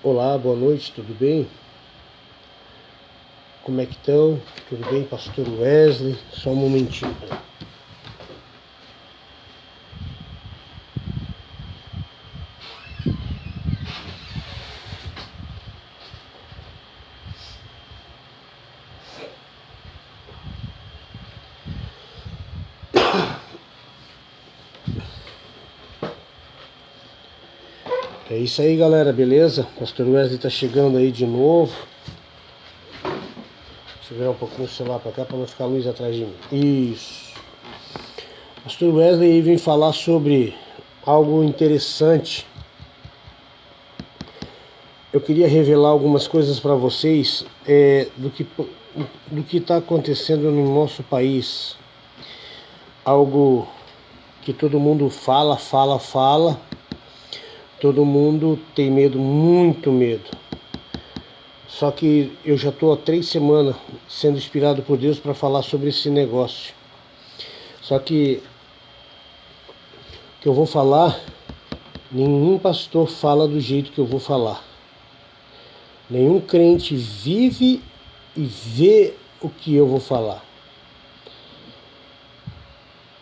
Olá, boa noite, tudo bem? Como é que estão? Tudo bem, pastor Wesley? Só um momentinho. É isso aí, galera, beleza? Pastor Wesley tá chegando aí de novo. Deixa eu virar um pouquinho o celular pra cá pra não ficar a luz atrás de mim. Isso. Pastor Wesley aí vem falar sobre algo interessante. Eu queria revelar algumas coisas para vocês do que está acontecendo no nosso país. Algo que todo mundo fala. Todo mundo tem medo, muito medo. Só que eu já estou há 3 semanas sendo inspirado por Deus para falar sobre esse negócio. Só que eu vou falar, nenhum pastor fala do jeito que eu vou falar. Nenhum crente vive e vê o que eu vou falar.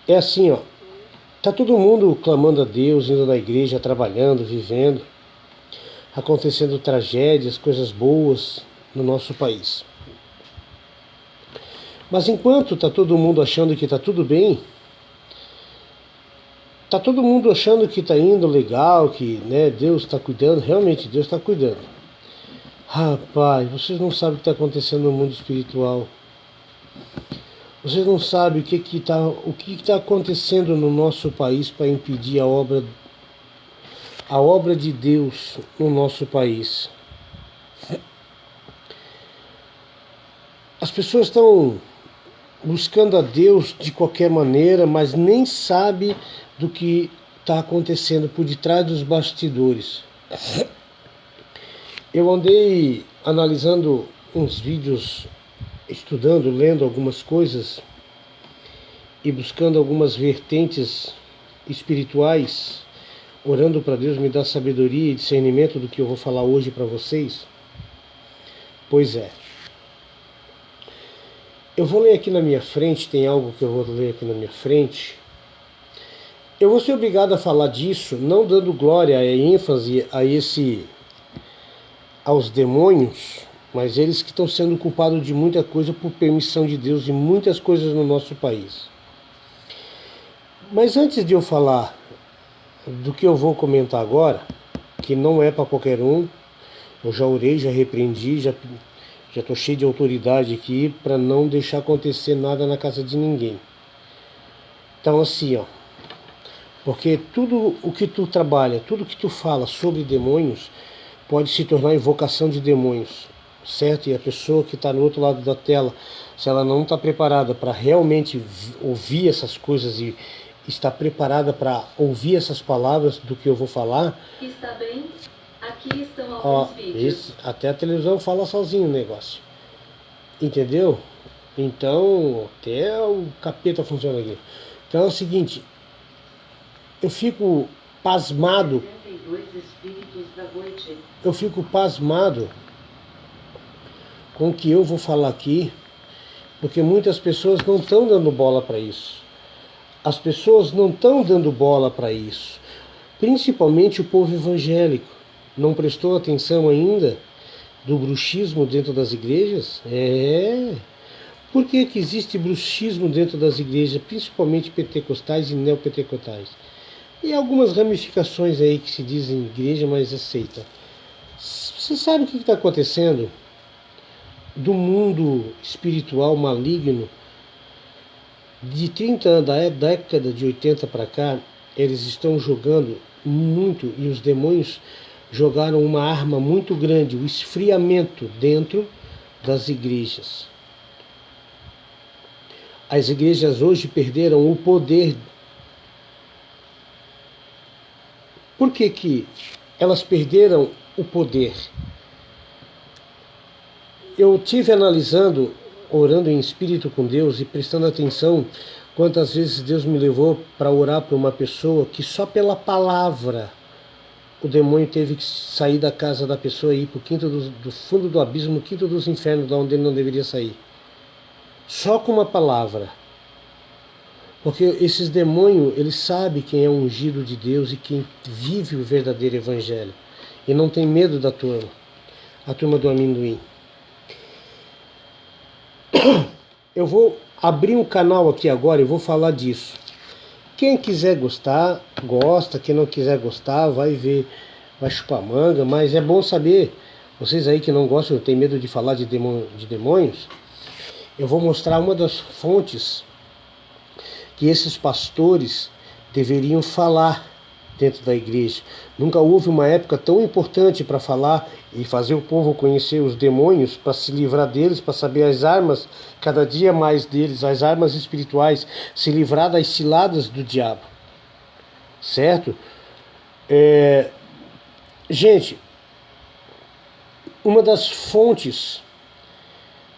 É assim, ó. Tá todo mundo clamando a Deus, indo na igreja, trabalhando, vivendo, acontecendo tragédias, coisas boas no nosso país. Mas enquanto tá todo mundo achando que tá tudo bem, tá todo mundo achando que tá indo legal, que Deus está cuidando, realmente Deus está cuidando. Rapaz, vocês não sabem o que está acontecendo no mundo espiritual. Vocês não sabem o que está acontecendo no nosso país para impedir a obra de Deus no nosso país. As pessoas estão buscando a Deus de qualquer maneira, mas nem sabem do que está acontecendo por detrás dos bastidores. Eu andei analisando uns vídeos, estudando, lendo algumas coisas e buscando algumas vertentes espirituais, orando para Deus me dar sabedoria e discernimento do que eu vou falar hoje para vocês. Pois é. Eu vou ler aqui na minha frente, tem algo que eu vou ler aqui na minha frente. Eu vou ser obrigado a falar disso, não dando glória e ênfase aos demônios, mas eles que estão sendo culpados de muita coisa por permissão de Deus e muitas coisas no nosso país. Mas antes de eu falar do que eu vou comentar agora, que não é para qualquer um, eu já orei, já repreendi, já estou cheio de autoridade aqui para não deixar acontecer nada na casa de ninguém. Então assim, ó, porque tudo o que tu trabalha, tudo que tu fala sobre demônios pode se tornar invocação de demônios, certo? E a pessoa que está no outro lado da tela, se ela não está preparada para realmente ouvir essas coisas e está preparada para ouvir essas palavras do que eu vou falar... Está bem? Aqui estão alguns vídeos. Até a televisão fala sozinho o negócio. Entendeu? Então, até o capeta funciona aqui. Então é o seguinte, eu fico pasmado. Eu fico pasmado com o que eu vou falar aqui, porque muitas pessoas não estão dando bola para isso. As pessoas não estão dando bola para isso. Principalmente o povo evangélico. Não prestou atenção ainda do bruxismo dentro das igrejas? Por que existe bruxismo dentro das igrejas, principalmente pentecostais e neopentecostais? E algumas ramificações aí que se dizem igreja, mas aceita. Você sabe o que está acontecendo do mundo espiritual maligno? De 30 anos, da década de 80 para cá, eles estão jogando muito, e os demônios jogaram uma arma muito grande, o esfriamento dentro das igrejas. As igrejas hoje perderam o poder. Por que elas perderam o poder? Eu tive analisando, orando em espírito com Deus e prestando atenção quantas vezes Deus me levou para orar por uma pessoa que só pela palavra o demônio teve que sair da casa da pessoa e ir para o quinto do fundo do abismo, no quinto dos infernos, de onde ele não deveria sair. Só com uma palavra. Porque esses demônios, eles sabem quem é o ungido de Deus e quem vive o verdadeiro evangelho. E não tem medo da turma. A turma do amendoim. Eu vou abrir um canal aqui agora e vou falar disso. Quem quiser gostar, gosta. Quem não quiser gostar, vai ver, vai chupar manga. Mas é bom saber, vocês aí que não gostam, têm medo de falar de demônios, eu vou mostrar uma das fontes que esses pastores deveriam falar dentro da igreja. Nunca houve uma época tão importante para falar e fazer o povo conhecer os demônios, para se livrar deles, para saber as armas, cada dia mais deles, as armas espirituais, se livrar das ciladas do diabo. Certo? Gente, uma das fontes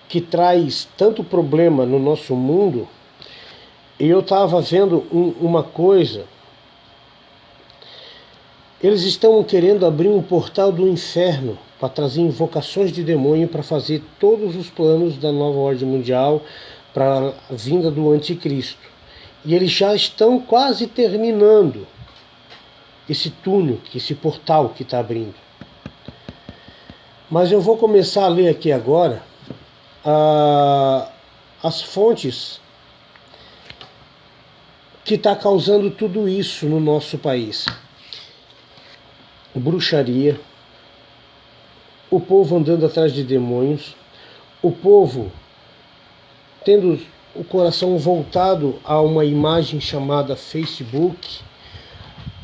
que traz tanto problema no nosso mundo, eu estava vendo uma coisa. Eles estão querendo abrir um portal do inferno para trazer invocações de demônio para fazer todos os planos da nova ordem mundial para a vinda do anticristo. E eles já estão quase terminando esse túnel, esse portal que está abrindo. Mas eu vou começar a ler aqui agora as fontes que está causando tudo isso no nosso país. Bruxaria, o povo andando atrás de demônios, o povo tendo o coração voltado a uma imagem chamada Facebook,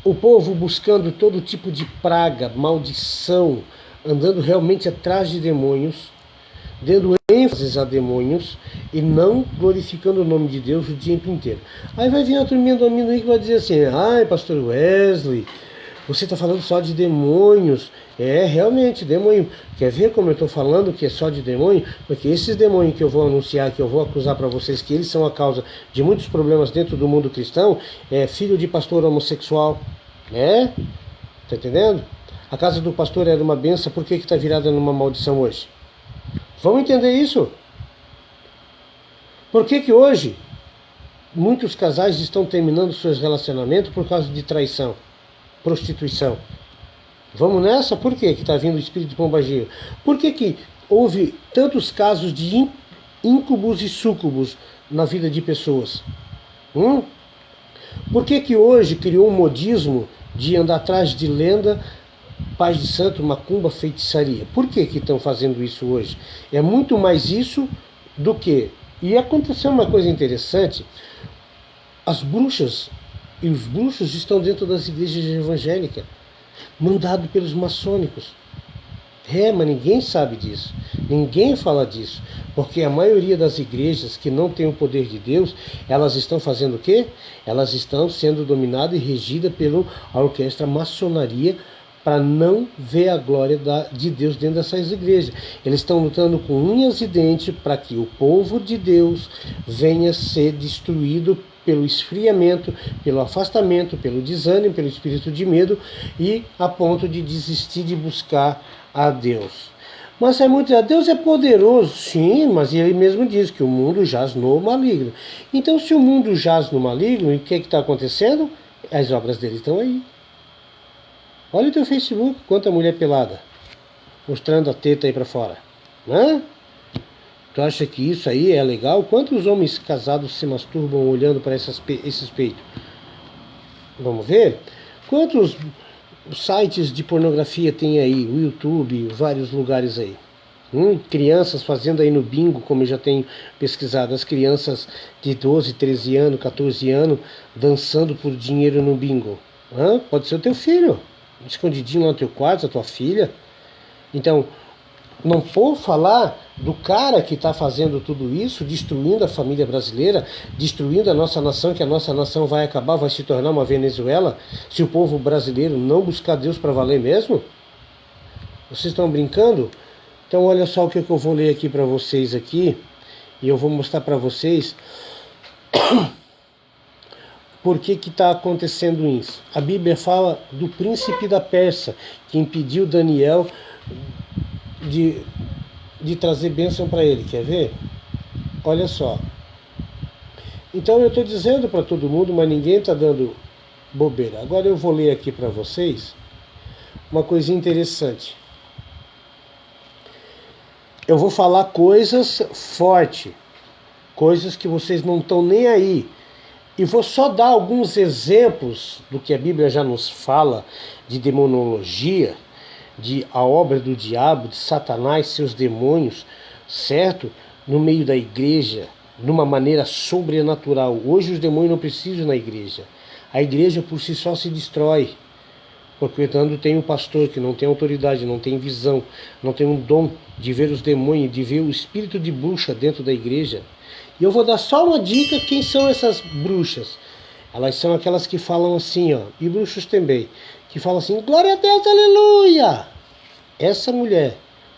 o povo buscando todo tipo de praga, maldição, andando realmente atrás de demônios, dando ênfase a demônios e não glorificando o nome de Deus o dia inteiro. Aí vai vir a turminha do amendoim que vai dizer assim: ai, pastor Wesley, você está falando só de demônios. É, realmente, demônio. Quer ver como eu estou falando que é só de demônio? Porque esses demônios que eu vou anunciar, que eu vou acusar para vocês que eles são a causa de muitos problemas dentro do mundo cristão, é filho de pastor homossexual. Né? Tá entendendo? A casa do pastor era uma benção, por que está virada numa maldição hoje? Vamos entender isso? Por que hoje muitos casais estão terminando seus relacionamentos por causa de traição, prostituição? Vamos nessa? Por que está vindo o espírito pombagira? Por que houve tantos casos de íncubos e súcubos na vida de pessoas? Por que hoje criou um modismo de andar atrás de lenda, paz de santo, macumba, feitiçaria? Por que estão fazendo isso hoje? É muito mais isso do que... E aconteceu uma coisa interessante: as bruxas e os bruxos estão dentro das igrejas evangélicas, mandado pelos maçônicos. Mas ninguém sabe disso, ninguém fala disso, porque a maioria das igrejas que não tem o poder de Deus, elas estão fazendo o quê? Elas estão sendo dominadas e regidas pela orquestra maçonaria, para não ver a glória de Deus dentro dessas igrejas. Eles estão lutando com unhas e dentes para que o povo de Deus venha ser destruído pelo esfriamento, pelo afastamento, pelo desânimo, pelo espírito de medo, e a ponto de desistir de buscar a Deus. Mas Deus é poderoso, sim, mas ele mesmo diz que o mundo jaz no maligno. Então, se o mundo jaz no maligno, e o que está acontecendo? As obras dele estão aí. Olha o teu Facebook, quanta mulher pelada, mostrando a teta aí pra fora. Né? Tu acha que isso aí é legal? Quantos homens casados se masturbam olhando para esses peitos? Vamos ver? Quantos sites de pornografia tem aí? O YouTube, vários lugares aí. Crianças fazendo aí no bingo, como eu já tenho pesquisado, as crianças de 12, 13 anos, 14 anos, dançando por dinheiro no bingo. Pode ser o teu filho, escondidinho lá no teu quarto, a tua filha. Então, não vou falar do cara que está fazendo tudo isso, destruindo a família brasileira, destruindo a nossa nação, que a nossa nação vai acabar, vai se tornar uma Venezuela, se o povo brasileiro não buscar Deus para valer mesmo? Vocês estão brincando? Então olha só o que eu vou ler aqui para vocês aqui, e eu vou mostrar para vocês Por que está acontecendo isso? A Bíblia fala do príncipe da Pérsia, que impediu Daniel de trazer bênção para ele. Quer ver? Olha só. Então eu estou dizendo para todo mundo, mas ninguém está dando bobeira. Agora eu vou ler aqui para vocês uma coisinha interessante. Eu vou falar coisas fortes, coisas que vocês não estão nem aí. E vou só dar alguns exemplos do que a Bíblia já nos fala de demonologia, de a obra do diabo, de Satanás, seus demônios, certo? No meio da igreja, de uma maneira sobrenatural. Hoje os demônios não precisam na igreja. A igreja por si só se destrói. Porque quando tem um pastor que não tem autoridade, não tem visão, não tem um dom de ver os demônios, de ver o espírito de bruxa dentro da igreja. E eu vou dar só uma dica, quem são essas bruxas? Elas são aquelas que falam assim, ó, e bruxos também, que falam assim, glória a Deus, aleluia! Essa mulher,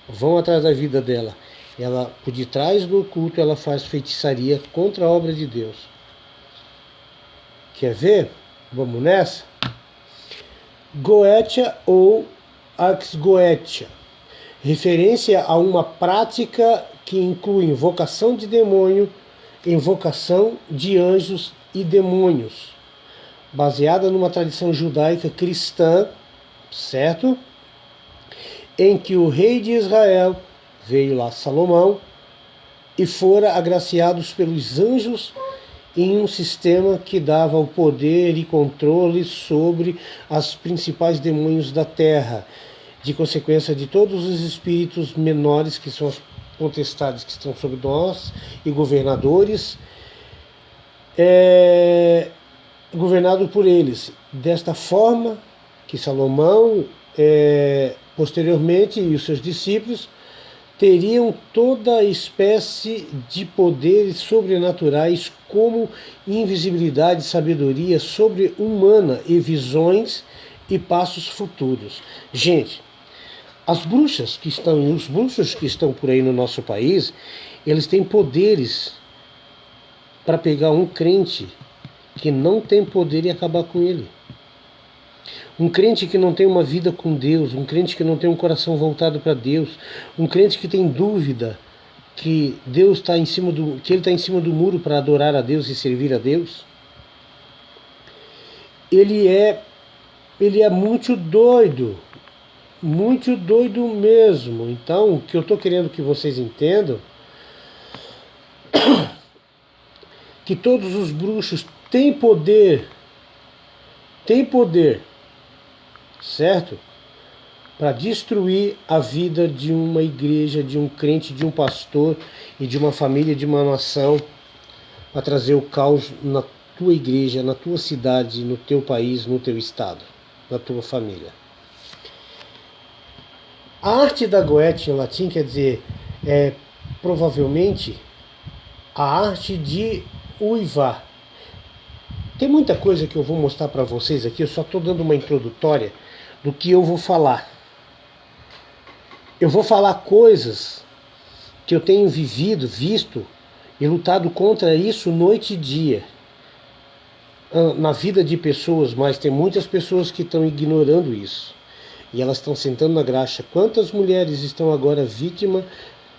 vão atrás da vida dela. Ela, por detrás do culto, ela faz feitiçaria contra a obra de Deus. Quer ver? Vamos nessa? Goetia ou Axgoetia, referência a uma prática que inclui invocação de demônio, invocação de anjos e demônios, baseada numa tradição judaica cristã, certo? Em que o rei de Israel, veio lá Salomão, e fora agraciados pelos anjos em um sistema que dava o poder e controle sobre os principais demônios da terra, de consequência de todos os espíritos menores, que são as potestades que estão sobre nós, e governadores, governado por eles. Desta forma que Salomão, posteriormente, e os seus discípulos, teriam toda espécie de poderes sobrenaturais, como invisibilidade, sabedoria sobre-humana e visões e passos futuros. Gente, as bruxas que estão, os bruxos que estão por aí no nosso país, eles têm poderes para pegar um crente que não tem poder e acabar com ele. Um crente que não tem uma vida com Deus, um crente que não tem um coração voltado para Deus, um crente que tem dúvida que Deus está em cima que ele está em cima do muro para adorar a Deus e servir a Deus. Ele é muito doido mesmo. Então, o que eu estou querendo que vocês entendam, que todos os bruxos têm poder, certo? Para destruir a vida de uma igreja, de um crente, de um pastor e de uma família, de uma nação, para trazer o caos na tua igreja, na tua cidade, no teu país, no teu estado, na tua família. A arte da Goetia em latim quer dizer, provavelmente, a arte de uivar. Tem muita coisa que eu vou mostrar para vocês aqui, eu só estou dando uma introdutória do que eu vou falar. Eu vou falar coisas que eu tenho visto e lutado contra isso noite e dia na vida de pessoas, mas tem muitas pessoas que estão ignorando isso. E elas estão sentando na graxa. Quantas mulheres estão agora vítimas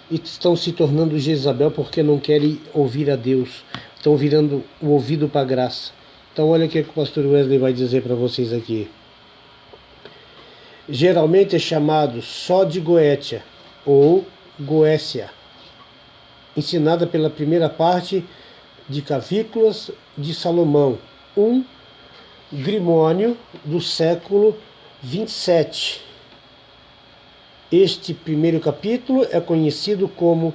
e estão se tornando Jezabel porque não querem ouvir a Deus? Estão virando o ouvido para a graça. Então olha o que o pastor Wesley vai dizer para vocês aqui. Geralmente é chamado só de Goetia ou Goécia, ensinada pela primeira parte de Cavículas de Salomão, um grimônio do século 27. Este primeiro capítulo é conhecido como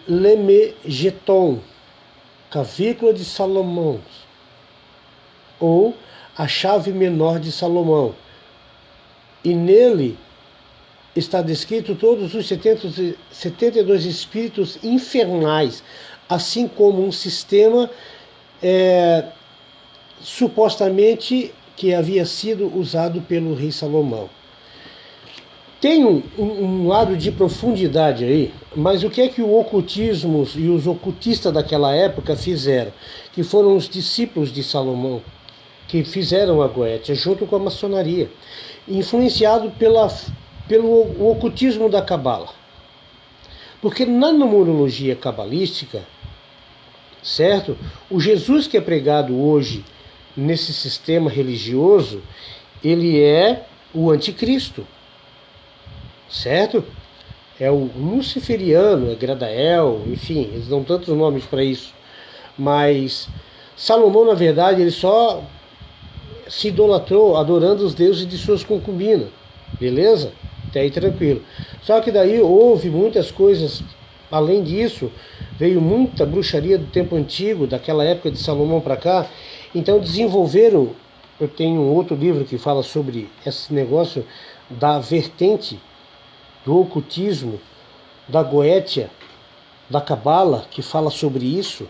Lemegeton, Cavícula de Salomão, ou a chave menor de Salomão. E nele está descrito todos os 72 espíritos infernais, assim como um sistema supostamente que havia sido usado pelo rei Salomão. Tem um lado de profundidade aí, mas o que é que o ocultismo e os ocultistas daquela época fizeram? Que foram os discípulos de Salomão, que fizeram a Goétia, junto com a maçonaria, influenciado pelo ocultismo da Cabala. Porque na numerologia cabalística, certo? O Jesus que é pregado hoje nesse sistema religioso, ele é o anticristo, certo? É o luciferiano, é Gradael, enfim, eles dão tantos nomes para isso. Mas Salomão, na verdade, ele só se idolatrou adorando os deuses de suas concubinas, beleza? Até aí tranquilo. Só que daí houve muitas coisas, além disso, veio muita bruxaria do tempo antigo, daquela época de Salomão para cá, então desenvolveram, eu tenho um outro livro que fala sobre esse negócio da vertente do ocultismo, da Goétia, da Cabala, que fala sobre isso,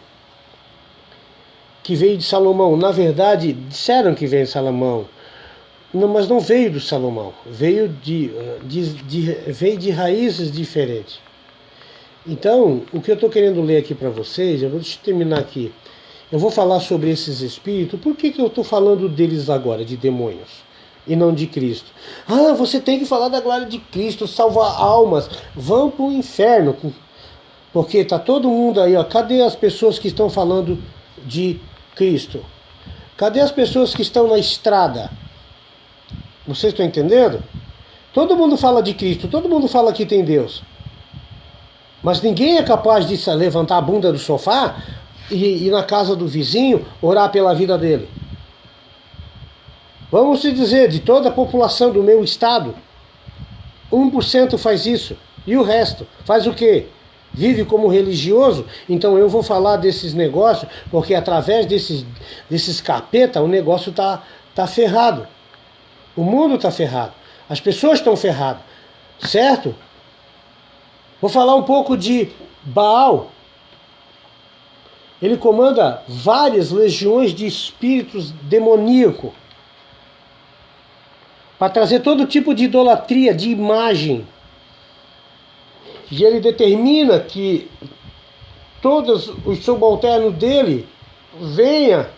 que veio de Salomão. Na verdade, disseram que veio de Salomão, não, mas não veio do Salomão, veio veio de raízes diferentes. Então, o que eu estou querendo ler aqui para vocês, deixa eu terminar aqui. Eu vou falar sobre esses espíritos. Por que eu estou falando deles agora, de demônios, e não de Cristo? Ah, você tem que falar da glória de Cristo, salvar almas. Vão para o inferno. Porque está todo mundo aí, ó. Cadê as pessoas que estão falando de Cristo? Cadê as pessoas que estão na estrada? Vocês estão entendendo? Todo mundo fala de Cristo, todo mundo fala que tem Deus. Mas ninguém é capaz de levantar a bunda do sofá e ir na casa do vizinho orar pela vida dele. Vamos se dizer, de toda a população do meu estado, 1% faz isso. E o resto faz o quê? Vive como religioso? Então eu vou falar desses negócios, porque através desses capeta o negócio tá ferrado. O mundo está ferrado. As pessoas estão ferradas. Certo? Vou falar um pouco de Baal. Ele comanda várias legiões de espíritos demoníacos para trazer todo tipo de idolatria, de imagem. E ele determina que todos os subalternos dele venha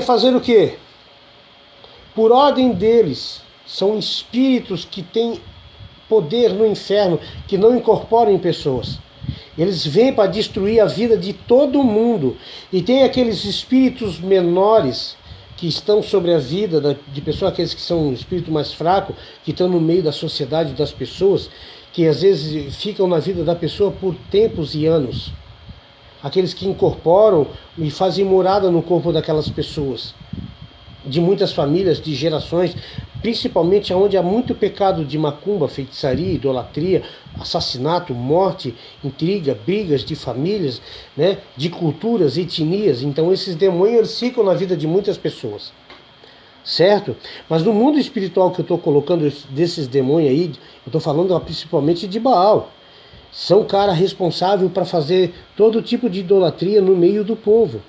fazer o quê? Por ordem deles, são espíritos que têm poder no inferno, que não incorporam em pessoas. Eles vêm para destruir a vida de todo mundo. E tem aqueles espíritos menores que estão sobre a vida de pessoas, aqueles que são um espírito mais fraco, que estão no meio da sociedade das pessoas, que às vezes ficam na vida da pessoa por tempos e anos. Aqueles que incorporam e fazem morada no corpo daquelas pessoas. De muitas famílias, de gerações, principalmente onde há muito pecado de macumba, feitiçaria, idolatria, assassinato, morte, intriga, brigas de famílias, né, de culturas, etnias. Então esses demônios eles ficam na vida de muitas pessoas, certo? Mas no mundo espiritual que eu estou colocando desses demônios aí, eu estou falando principalmente de Baal. São cara responsável para fazer todo tipo de idolatria no meio do povo.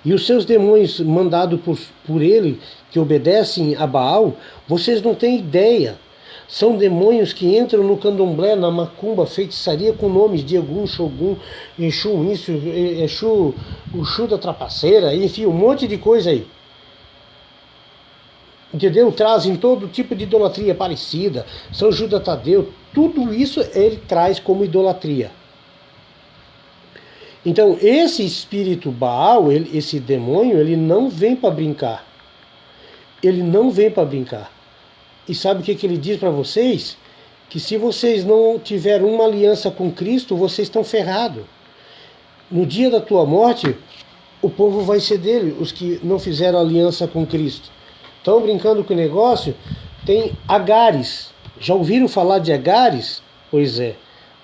E os seus demônios mandados por ele, que obedecem a Baal, vocês não têm ideia. São demônios que entram no candomblé, na macumba, feitiçaria com nomes de Ogum, Xogum, Exu, isso, Exu, Exu da trapaceira, enfim, um monte de coisa aí. Entendeu? Trazem todo tipo de idolatria parecida. São Judas Tadeu, tudo isso ele traz como idolatria. Então, esse espírito Baal, esse demônio, ele não vem para brincar. Ele não vem para brincar. E sabe o que ele diz para vocês? Que se vocês não tiverem uma aliança com Cristo, vocês estão ferrados. No dia da tua morte, o povo vai ser dele, os que não fizeram aliança com Cristo. Estão brincando com o negócio? Tem Agares. Já ouviram falar de Agares? Pois é.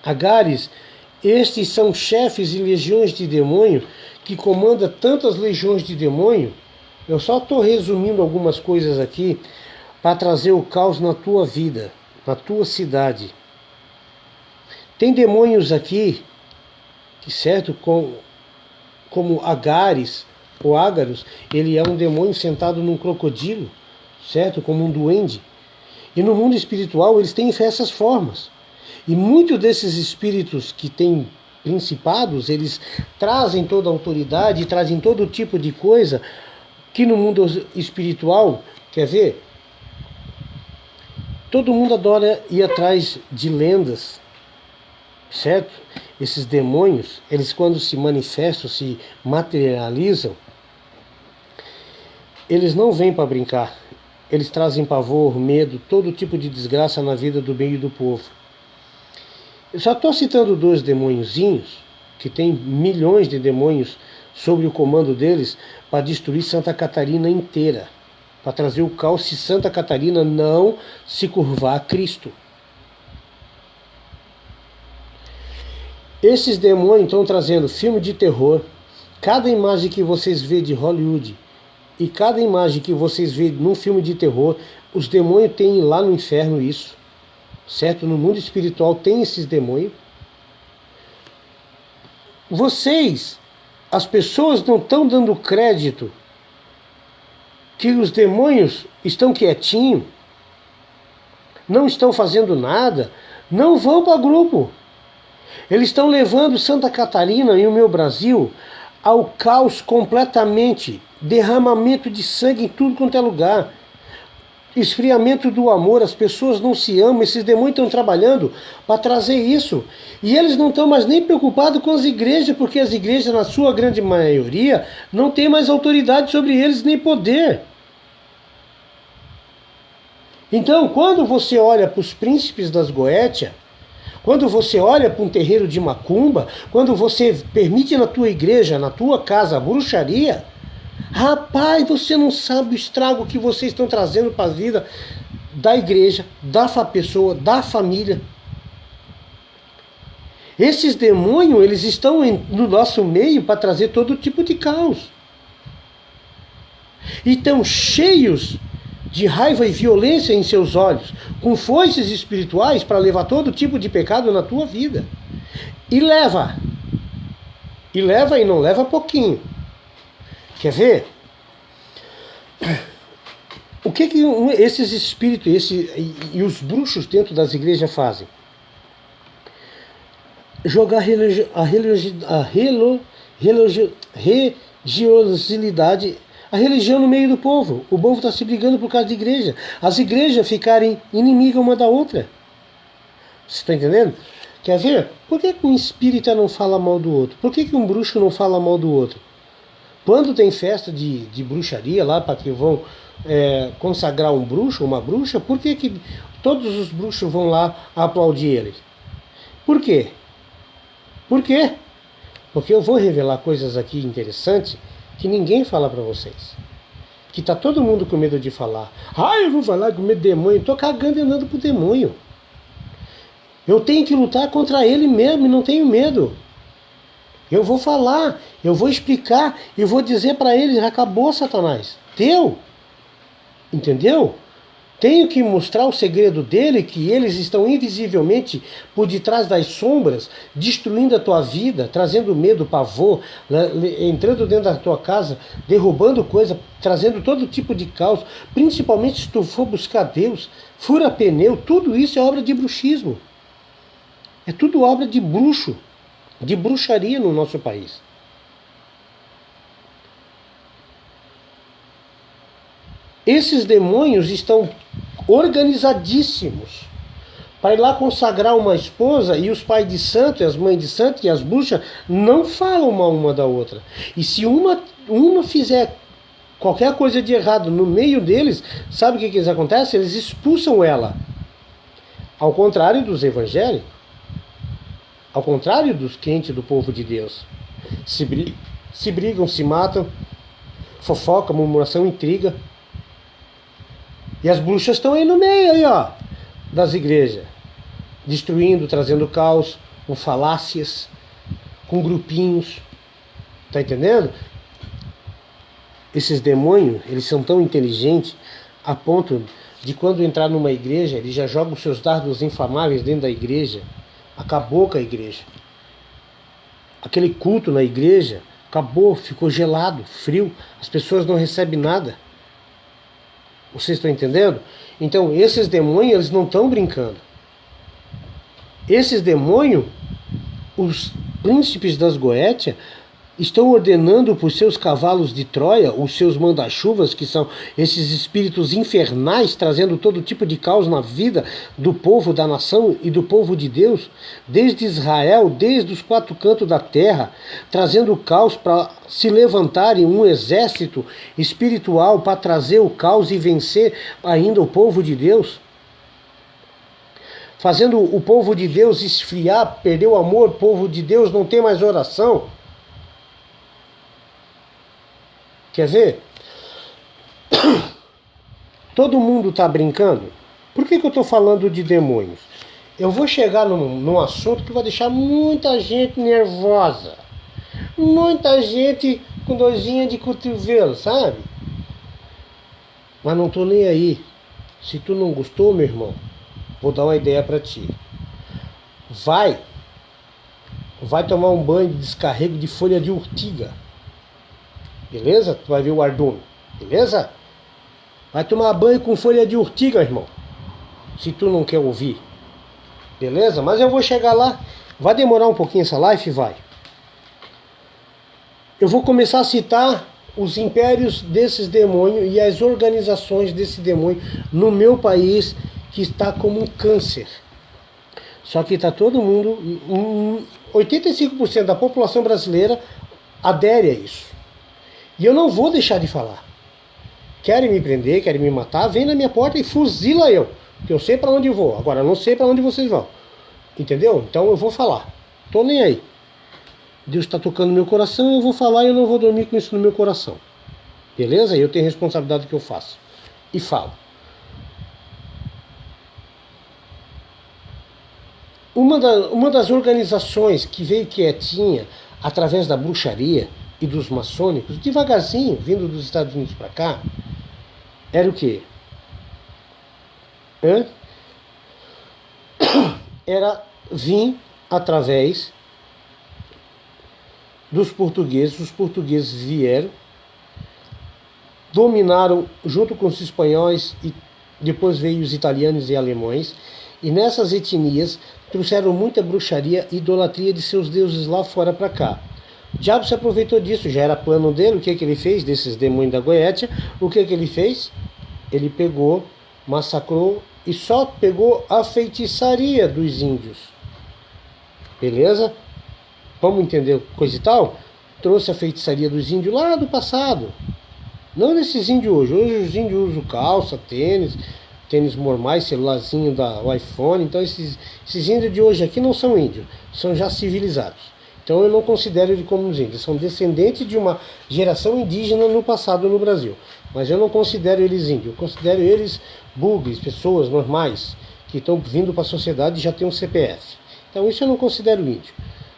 Agares. Estes são chefes e legiões de demônio que comandam tantas legiões de demônio. Eu só estou resumindo algumas coisas aqui para trazer o caos na tua vida, na tua cidade. Tem demônios aqui, certo? Como Agares, ou Ágaros, ele é um demônio sentado num crocodilo, certo? Como um duende. E no mundo espiritual eles têm essas formas. E muitos desses espíritos que têm principados, eles trazem toda a autoridade, trazem todo tipo de coisa que no mundo espiritual, quer ver? Todo mundo adora ir atrás de lendas, certo? Esses demônios, eles quando se manifestam, se materializam, eles não vêm para brincar. Eles trazem pavor, medo, todo tipo de desgraça na vida do meio do povo. Eu só estou citando 2 demôniozinhos, que tem milhões de demônios sob o comando deles, para destruir Santa Catarina inteira. Para trazer o caos se Santa Catarina não se curvar a Cristo. Esses demônios estão trazendo filme de terror. Cada imagem que vocês vê de Hollywood e cada imagem que vocês vê num filme de terror, os demônios têm lá no inferno isso. Certo? No mundo espiritual tem esses demônios. Vocês, as pessoas não estão dando crédito que os demônios estão quietinhos, não estão fazendo nada, não vão para grupo. Eles estão levando Santa Catarina e o meu Brasil ao caos completamente, derramamento de sangue em tudo quanto é lugar, esfriamento do amor, as pessoas não se amam, esses demônios estão trabalhando para trazer isso. E eles não estão mais nem preocupados com as igrejas, porque as igrejas, na sua grande maioria, não têm mais autoridade sobre eles, nem poder. Então, quando você olha para os príncipes das Goétias, quando você olha para um terreiro de macumba, quando você permite na tua igreja, na tua casa, a bruxaria, rapaz, você não sabe o estrago que vocês estão trazendo para a vida da igreja, da pessoa, da família. Esses demônios, eles estão no nosso meio para trazer todo tipo de caos. E estão cheios de raiva e violência em seus olhos, com foices espirituais para levar todo tipo de pecado na tua vida. E leva. E leva e não leva pouquinho. Quer ver? O que esses espíritos e os bruxos dentro das igrejas fazem? Jogar religiosidade, a religião no meio do povo. O povo está se brigando por causa de igreja. As igrejas ficarem inimigas uma da outra. Você está entendendo? Quer ver? Por que um espírita não fala mal do outro? Por que um bruxo não fala mal do outro? Quando tem festa de bruxaria lá, para que vão consagrar um bruxo, uma bruxa, por que todos os bruxos vão lá aplaudir eles? Por quê? Por quê? Porque eu vou revelar coisas aqui interessantes que ninguém fala para vocês. Que tá todo mundo com medo de falar. Eu vou falar com medo de demônio. Tô cagando e andando pro demônio. Eu tenho que lutar contra ele mesmo e não tenho medo. Eu vou falar, eu vou explicar e vou dizer para eles, acabou, Satanás. Deu. Entendeu? Tenho que mostrar o segredo dele, que eles estão invisivelmente por detrás das sombras, destruindo a tua vida, trazendo medo, pavor, entrando dentro da tua casa, derrubando coisa, trazendo todo tipo de caos, principalmente se tu for buscar Deus, fura pneu, tudo isso é obra de bruxismo. É tudo obra de bruxo, de bruxaria no nosso país. Esses demônios estão organizadíssimos para ir lá consagrar uma esposa, e os pais de santo, e as mães de santo, e as bruxas não falam mal uma da outra. E se uma fizer qualquer coisa de errado no meio deles, sabe o que eles acontece? Eles expulsam ela. Ao contrário dos evangélicos, ao contrário dos crentes do povo de Deus, se brigam, se matam, fofoca, murmuração, intriga. E as bruxas estão aí no meio aí, ó, das igrejas, destruindo, trazendo caos, com falácias, com grupinhos. Tá entendendo? Esses demônios, eles são tão inteligentes a ponto de, quando entrar numa igreja, eles já jogam seus dardos inflamáveis dentro da igreja. Acabou com a igreja. Aquele culto na igreja acabou, ficou gelado, frio, as pessoas não recebem nada. Vocês estão entendendo? Então, esses demônios, eles não estão brincando. Esses demônios, os príncipes das Goétia, estão ordenando para os seus cavalos de Troia, os seus manda-chuvas, que são esses espíritos infernais, trazendo todo tipo de caos na vida do povo, da nação e do povo de Deus, desde Israel, desde os quatro cantos da terra, trazendo o caos para se levantarem um exército espiritual para trazer o caos e vencer ainda o povo de Deus. Fazendo o povo de Deus esfriar, perder o amor, o povo de Deus não tem mais oração. Quer ver? Todo mundo está brincando. Por que eu estou falando de demônios? Eu vou chegar num assunto que vai deixar muita gente nervosa. Muita gente com dorzinha de cotovelo, sabe? Mas não estou nem aí. Se tu não gostou, meu irmão, vou dar uma ideia para ti. Vai tomar um banho de descarrego de folha de urtiga. Beleza? Tu vai ver o ardume. Beleza? Vai tomar banho com folha de urtiga, irmão. Se tu não quer ouvir. Beleza? Mas eu vou chegar lá. Vai demorar um pouquinho essa live? Vai. Eu vou começar a citar os impérios desses demônios e as organizações desse demônio no meu país, que está como um câncer. Só que está todo mundo, 85% da população brasileira adere a isso. E eu não vou deixar de falar. Querem me prender, querem me matar, vem na minha porta e fuzila eu. Porque eu sei para onde eu vou. Agora eu não sei para onde vocês vão. Entendeu? Então eu vou falar. Tô nem aí. Deus está tocando no meu coração, eu vou falar e eu não vou dormir com isso no meu coração. Beleza? Eu tenho responsabilidade do que eu faço. E falo. Uma das organizações que veio quietinha através da bruxaria e dos maçônicos, devagarzinho, vindo dos Estados Unidos para cá, era o quê? Era vir através dos portugueses. Os portugueses vieram, dominaram junto com os espanhóis e depois veio os italianos e alemães, e nessas etnias trouxeram muita bruxaria e idolatria de seus deuses lá fora para cá. O diabo se aproveitou disso, já era plano dele. O que ele fez desses demônios da Goétia? O que ele fez? Ele pegou, massacrou e só pegou a feitiçaria dos índios. Beleza? Vamos entender coisa e tal? Trouxe a feitiçaria dos índios lá do passado. Não desses índios hoje. Hoje os índios usam calça, tênis normais, celularzinho da iPhone. Então esses índios de hoje aqui não são índios, são já civilizados. Então eu não considero eles como os índios. São descendentes de uma geração indígena no passado no Brasil. Mas eu não considero eles índios. Eu considero eles bugres, pessoas normais, que estão vindo para a sociedade e já têm um CPF. Então isso eu não considero índio.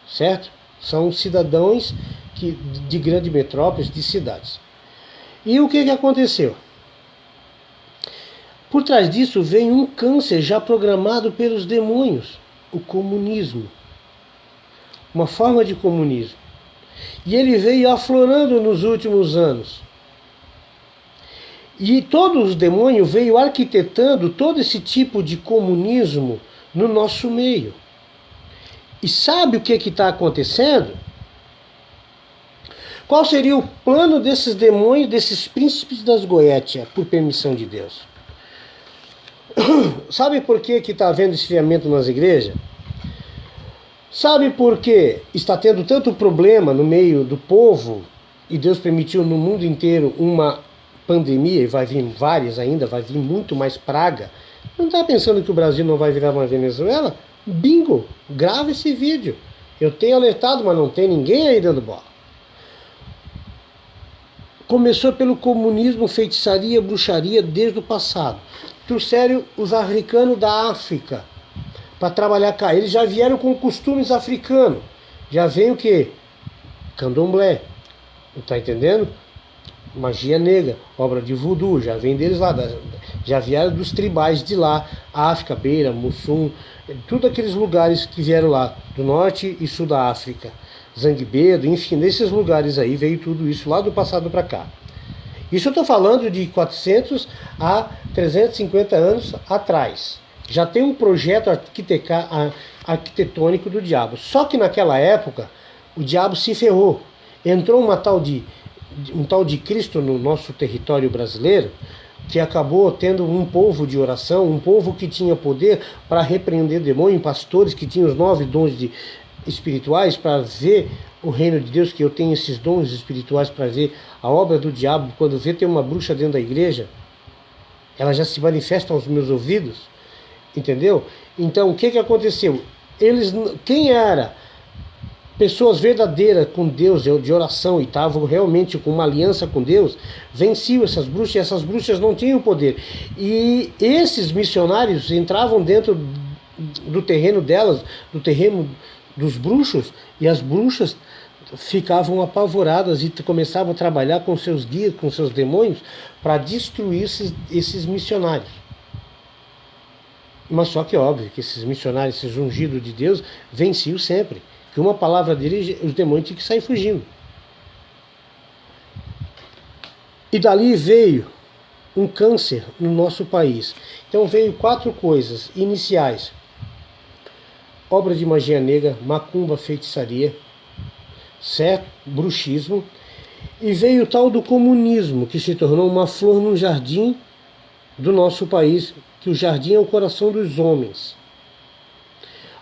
Certo? São cidadãos de grandes metrópoles, de cidades. E o que aconteceu? Por trás disso vem um câncer já programado pelos demônios. O comunismo. Uma forma de comunismo. E ele veio aflorando nos últimos anos. E todos os demônios veio arquitetando todo esse tipo de comunismo no nosso meio. E sabe o que está acontecendo? Qual seria o plano desses demônios, desses príncipes das Goétia, por permissão de Deus? Sabe por que está havendo esfriamento nas igrejas? Sabe por que está tendo tanto problema no meio do povo e Deus permitiu no mundo inteiro uma pandemia, e vai vir várias ainda, vai vir muito mais praga? Não está pensando que o Brasil não vai virar uma Venezuela? Bingo! Grava esse vídeo. Eu tenho alertado, mas não tem ninguém aí dando bola. Começou pelo comunismo, feitiçaria, bruxaria desde o passado. Trouxeram os africanos da África para trabalhar cá. Eles já vieram com costumes africanos. Já vem o quê? Candomblé. Tá entendendo? Magia negra, obra de voodoo, já vem deles lá. Já vieram dos tribais de lá. África, Beira, Mussum, tudo aqueles lugares que vieram lá, do norte e sul da África. Zangbedo, enfim, nesses lugares aí veio tudo isso lá do passado para cá. Isso eu estou falando de 400 a 350 anos atrás. Já tem um projeto arquitetônico do diabo. Só que naquela época, o diabo se ferrou. Entrou um tal de Cristo no nosso território brasileiro, que acabou tendo um povo de oração, um povo que tinha poder para repreender demônio, pastores que tinham os 9 dons espirituais para ver o reino de Deus, que eu tenho esses dons espirituais para ver a obra do diabo. Quando vê tem uma bruxa dentro da igreja, ela já se manifesta aos meus ouvidos, entendeu? Então o que aconteceu? Quem era pessoas verdadeiras com Deus, de oração, e estavam realmente com uma aliança com Deus, venciam essas bruxas, e essas bruxas não tinham poder. E esses missionários entravam dentro do terreno delas, do terreno dos bruxos, e as bruxas ficavam apavoradas e começavam a trabalhar com seus guias, com seus demônios, para destruir esses missionários. Mas só que óbvio que esses missionários, esses ungidos de Deus, venciam sempre. Que uma palavra dele, os demônios tinham que sair fugindo. E dali veio um câncer no nosso país. Então veio 4 coisas iniciais: obra de magia negra, macumba, feitiçaria, certo? Bruxismo. E veio o tal do comunismo, que se tornou uma flor no jardim do nosso país, que o jardim é o coração dos homens.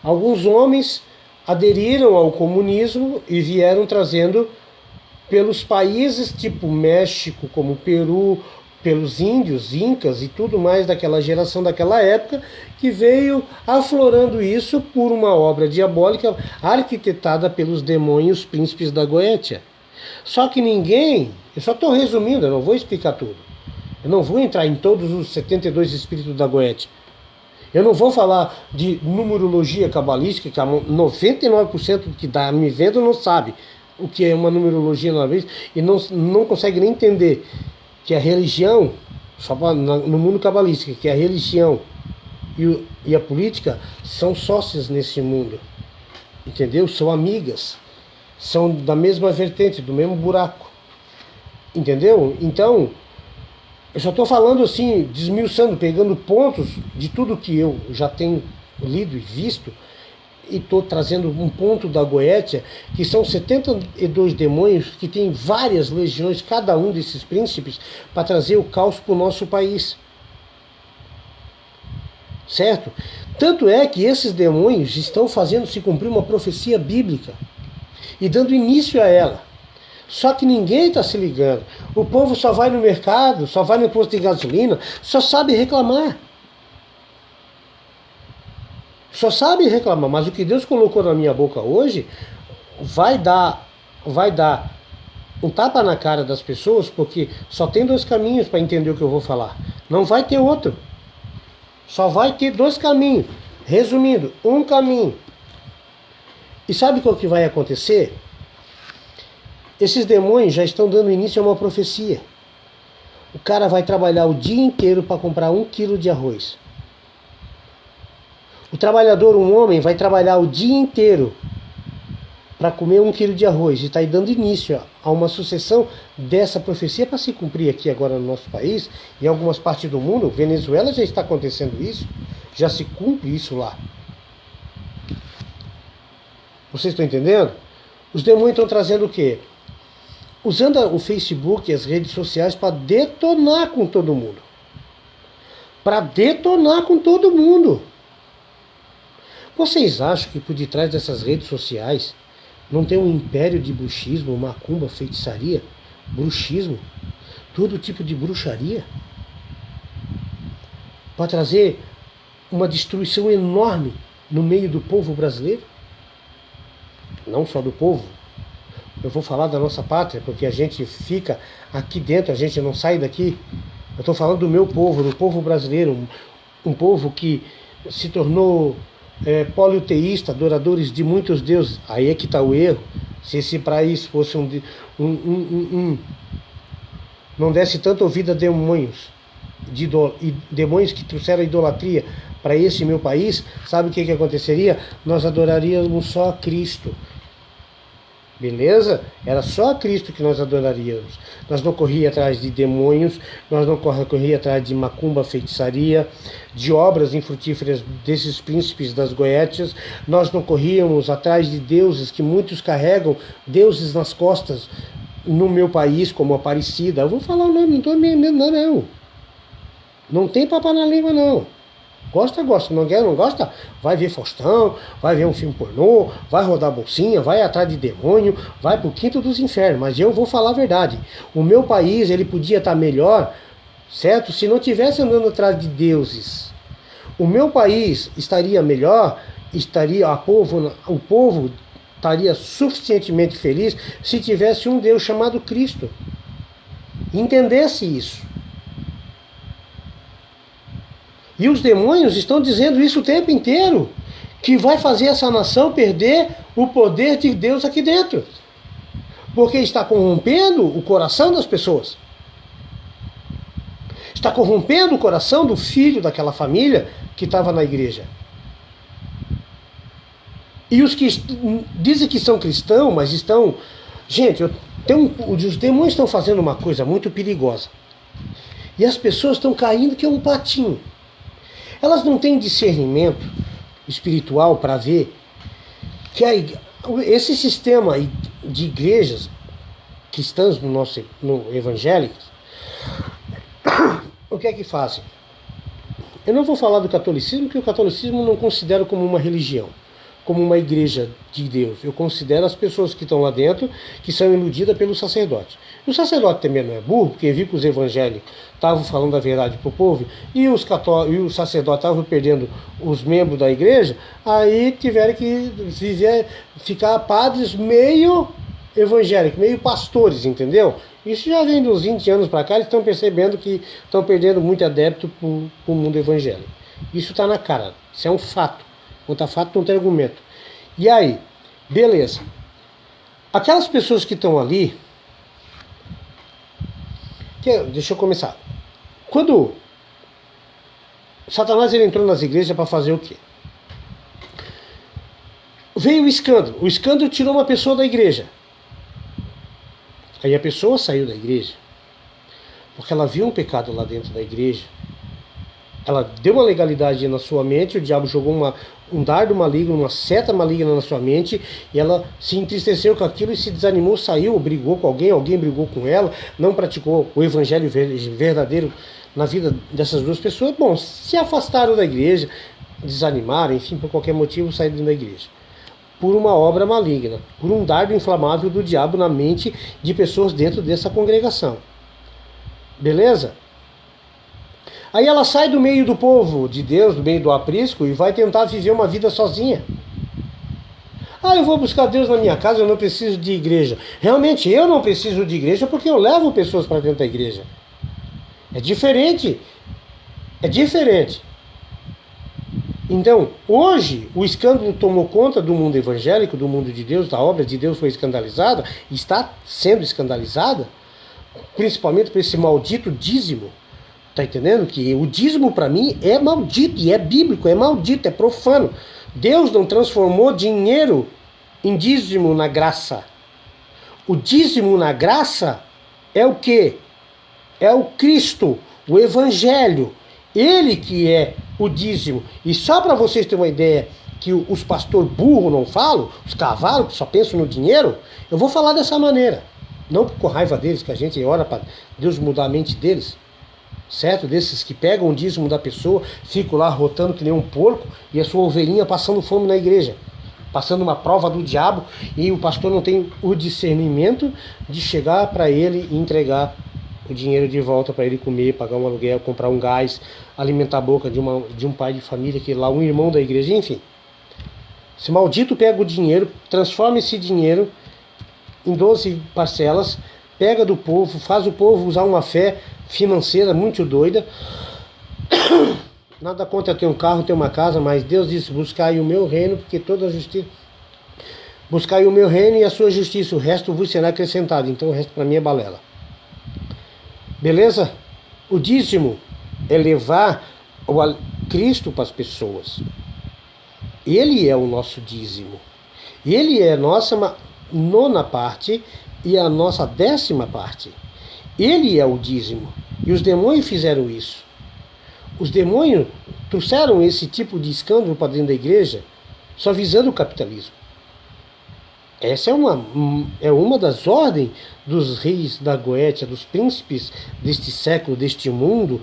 Alguns homens aderiram ao comunismo e vieram trazendo pelos países tipo México, como Peru, pelos índios, incas e tudo mais daquela geração daquela época, que veio aflorando isso por uma obra diabólica arquitetada pelos demônios príncipes da Goétia. Só que eu só estou resumindo, eu não vou explicar tudo. Eu não vou entrar em todos os 72 espíritos da Goétia. Eu não vou falar de numerologia cabalística, que 99% que está me vendo não sabe o que é uma numerologia e não consegue nem entender que a religião, só no mundo cabalístico, que a religião e a política são sócias nesse mundo, entendeu? São amigas, são da mesma vertente, do mesmo buraco, entendeu? Então, eu só estou falando assim, desmiuçando, pegando pontos de tudo que eu já tenho lido e visto, e estou trazendo um ponto da Goétia, que são 72 demônios, que tem várias legiões, cada um desses príncipes, para trazer o caos para o nosso país. Certo? Tanto é que esses demônios estão fazendo se cumprir uma profecia bíblica, e dando início a ela. Só que ninguém está se ligando. O povo só vai no mercado, só vai no posto de gasolina, só sabe reclamar. Só sabe reclamar. Mas o que Deus colocou na minha boca hoje vai dar um tapa na cara das pessoas, porque só tem 2 caminhos para entender o que eu vou falar. Não vai ter outro. Só vai ter 2 caminhos. Resumindo, um caminho. E sabe o que vai acontecer? Esses demônios já estão dando início a uma profecia. O cara vai trabalhar o dia inteiro para comprar 1 quilo de arroz. O trabalhador, um homem, vai trabalhar o dia inteiro para comer 1 quilo de arroz. E está aí dando início a uma sucessão dessa profecia para se cumprir aqui agora no nosso país. Em algumas partes do mundo, Venezuela já está acontecendo isso. Já se cumpre isso lá. Vocês estão entendendo? Os demônios estão trazendo o quê? Usando o Facebook e as redes sociais para detonar com todo mundo. Para detonar com todo mundo. Vocês acham que por detrás dessas redes sociais não tem um império de bruxismo, macumba, feitiçaria, bruxismo, todo tipo de bruxaria? Para trazer uma destruição enorme no meio do povo brasileiro? Não só do povo. Eu vou falar da nossa pátria, porque a gente fica aqui dentro, a gente não sai daqui. Eu estou falando do meu povo, do povo brasileiro, um povo que se tornou politeísta, adoradores de muitos deuses. Aí é que está o erro. Se esse país fosse não desse tanto ouvido a demônios, demônios que trouxeram a idolatria para esse meu país, sabe o que aconteceria? Nós adoraríamos só a Cristo. Beleza? Era só a Cristo que nós adoraríamos. Nós não corríamos atrás de demônios, nós não corríamos atrás de macumba, feitiçaria, de obras infrutíferas desses príncipes das Goétias. Nós não corríamos atrás de deuses que muitos carregam, deuses nas costas, no meu país, como Aparecida. Eu vou falar o nome, não estou me emendando, não. Não tem papo na língua, não. Gosta, não quer, não gosta? Vai ver Faustão, vai ver um filme pornô, vai rodar bolsinha, vai atrás de demônio, vai pro quinto dos infernos. Mas eu vou falar a verdade. O meu país, ele podia estar melhor, certo? Se não tivesse andando atrás de deuses. O meu país estaria melhor, o povo estaria suficientemente feliz se tivesse um Deus chamado Cristo. Entendesse isso. E os demônios estão dizendo isso o tempo inteiro, que vai fazer essa nação perder o poder de Deus aqui dentro. Porque está corrompendo o coração das pessoas. Está corrompendo o coração do filho daquela família que estava na igreja. E os que dizem que são cristãos, mas estão... Gente, os demônios estão fazendo uma coisa muito perigosa. E as pessoas estão caindo que é um patinho. Elas não têm discernimento espiritual para ver que esse sistema de igrejas cristãs no evangélico, o que é que fazem? Eu não vou falar do catolicismo, porque o catolicismo eu não considero como uma religião, como uma igreja de Deus. Eu considero as pessoas que estão lá dentro, que são iludidas pelo sacerdote. E o sacerdote também não é burro, porque viu que os evangélicos estavam falando a verdade para o povo, e os sacerdotes estavam perdendo os membros da igreja, aí tiveram que ficar padres meio evangélicos, meio pastores, entendeu? Isso já vem dos 20 anos para cá, eles estão percebendo que estão perdendo muito adepto para o mundo evangélico. Isso está na cara, isso é um fato. Contra fato não tem argumento. E aí, beleza. Aquelas pessoas que estão ali... deixa eu começar. Quando Satanás ele entrou nas igrejas para fazer o quê? Veio o escândalo. O escândalo tirou uma pessoa da igreja. Aí a pessoa saiu da igreja porque ela viu um pecado lá dentro da igreja. Ela deu uma legalidade na sua mente, o diabo jogou um dardo maligno, uma seta maligna na sua mente, e ela se entristeceu com aquilo e se desanimou, saiu, brigou com alguém brigou com ela, não praticou o evangelho verdadeiro na vida dessas duas pessoas. Bom, se afastaram da igreja, desanimaram, enfim, por qualquer motivo saíram da igreja. Por uma obra maligna, por um dardo inflamável do diabo na mente de pessoas dentro dessa congregação. Beleza? Aí ela sai do meio do povo de Deus, do meio do aprisco, e vai tentar viver uma vida sozinha. Ah, eu vou buscar Deus na minha casa, eu não preciso de igreja. Realmente, eu não preciso de igreja porque eu levo pessoas para dentro da igreja. É diferente. É diferente. Então, hoje, o escândalo tomou conta do mundo evangélico, do mundo de Deus, da obra de Deus foi escandalizada, está sendo escandalizada, principalmente por esse maldito dízimo. Tá entendendo? Que o dízimo para mim é maldito, e é bíblico, é maldito, é profano. Deus não transformou dinheiro em dízimo na graça. O dízimo na graça é o quê? É o Cristo, o Evangelho. Ele que é o dízimo. E só para vocês terem uma ideia que os pastores burros não falam, os cavalos que só pensam no dinheiro, eu vou falar dessa maneira. Não com raiva deles, que a gente ora para Deus mudar a mente deles. Certo? Desses que pegam o dízimo da pessoa, ficam lá rotando que nem um porco, e a sua ovelhinha passando fome na igreja, passando uma prova do diabo, e o pastor não tem o discernimento de chegar para ele e entregar o dinheiro de volta para ele comer, pagar um aluguel, comprar um gás, alimentar a boca de um pai de família, que lá um irmão da igreja, enfim. Esse maldito pega o dinheiro, transforma esse dinheiro em 12 parcelas, pega do povo, faz o povo usar uma fé financeira muito doida. Nada contra ter um carro, ter uma casa, mas Deus disse: buscai o meu reino, porque toda a justiça... Buscai o meu reino e a sua justiça, o resto vos será acrescentado. Então o resto para mim é balela. Beleza? O dízimo é levar o Cristo para as pessoas. Ele é o nosso dízimo. Ele é a nossa nona parte e a nossa 10ª parte. Ele é o dízimo. E os demônios fizeram isso. Os demônios trouxeram esse tipo de escândalo para dentro da igreja, só visando o capitalismo. Essa é uma das ordens dos reis da Goétia, dos príncipes deste século, deste mundo,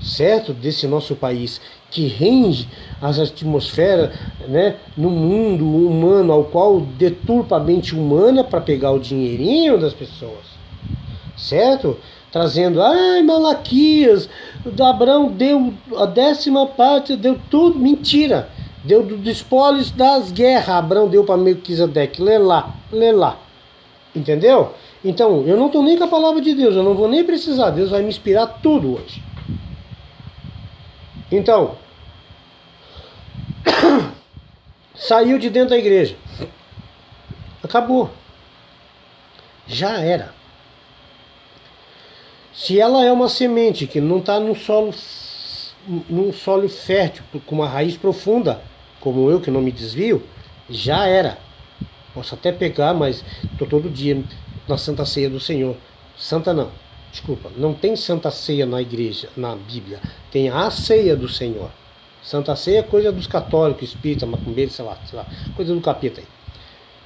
certo? Desse nosso país, que rege as atmosferas, né, no mundo humano, ao qual deturpa a mente humana para pegar o dinheirinho das pessoas, certo? Trazendo, Malaquias, Abraão deu a 10ª parte, deu tudo, mentira. Deu dos espólios das guerras, Abraão deu para Melquisedeque, lê lá, entendeu? Então, eu não estou nem com a palavra de Deus, eu não vou nem precisar, Deus vai me inspirar tudo hoje. Então, saiu de dentro da igreja, acabou, já era. Se ela é uma semente que não está num solo fértil, com uma raiz profunda, como eu que não me desvio, já era. Posso até pegar, mas estou todo dia na Santa Ceia do Senhor. Santa não, desculpa, não tem Santa Ceia na igreja, na Bíblia. Tem a Ceia do Senhor. Santa Ceia é coisa dos católicos, espíritas, macumbeiros, sei lá, coisa do capeta aí.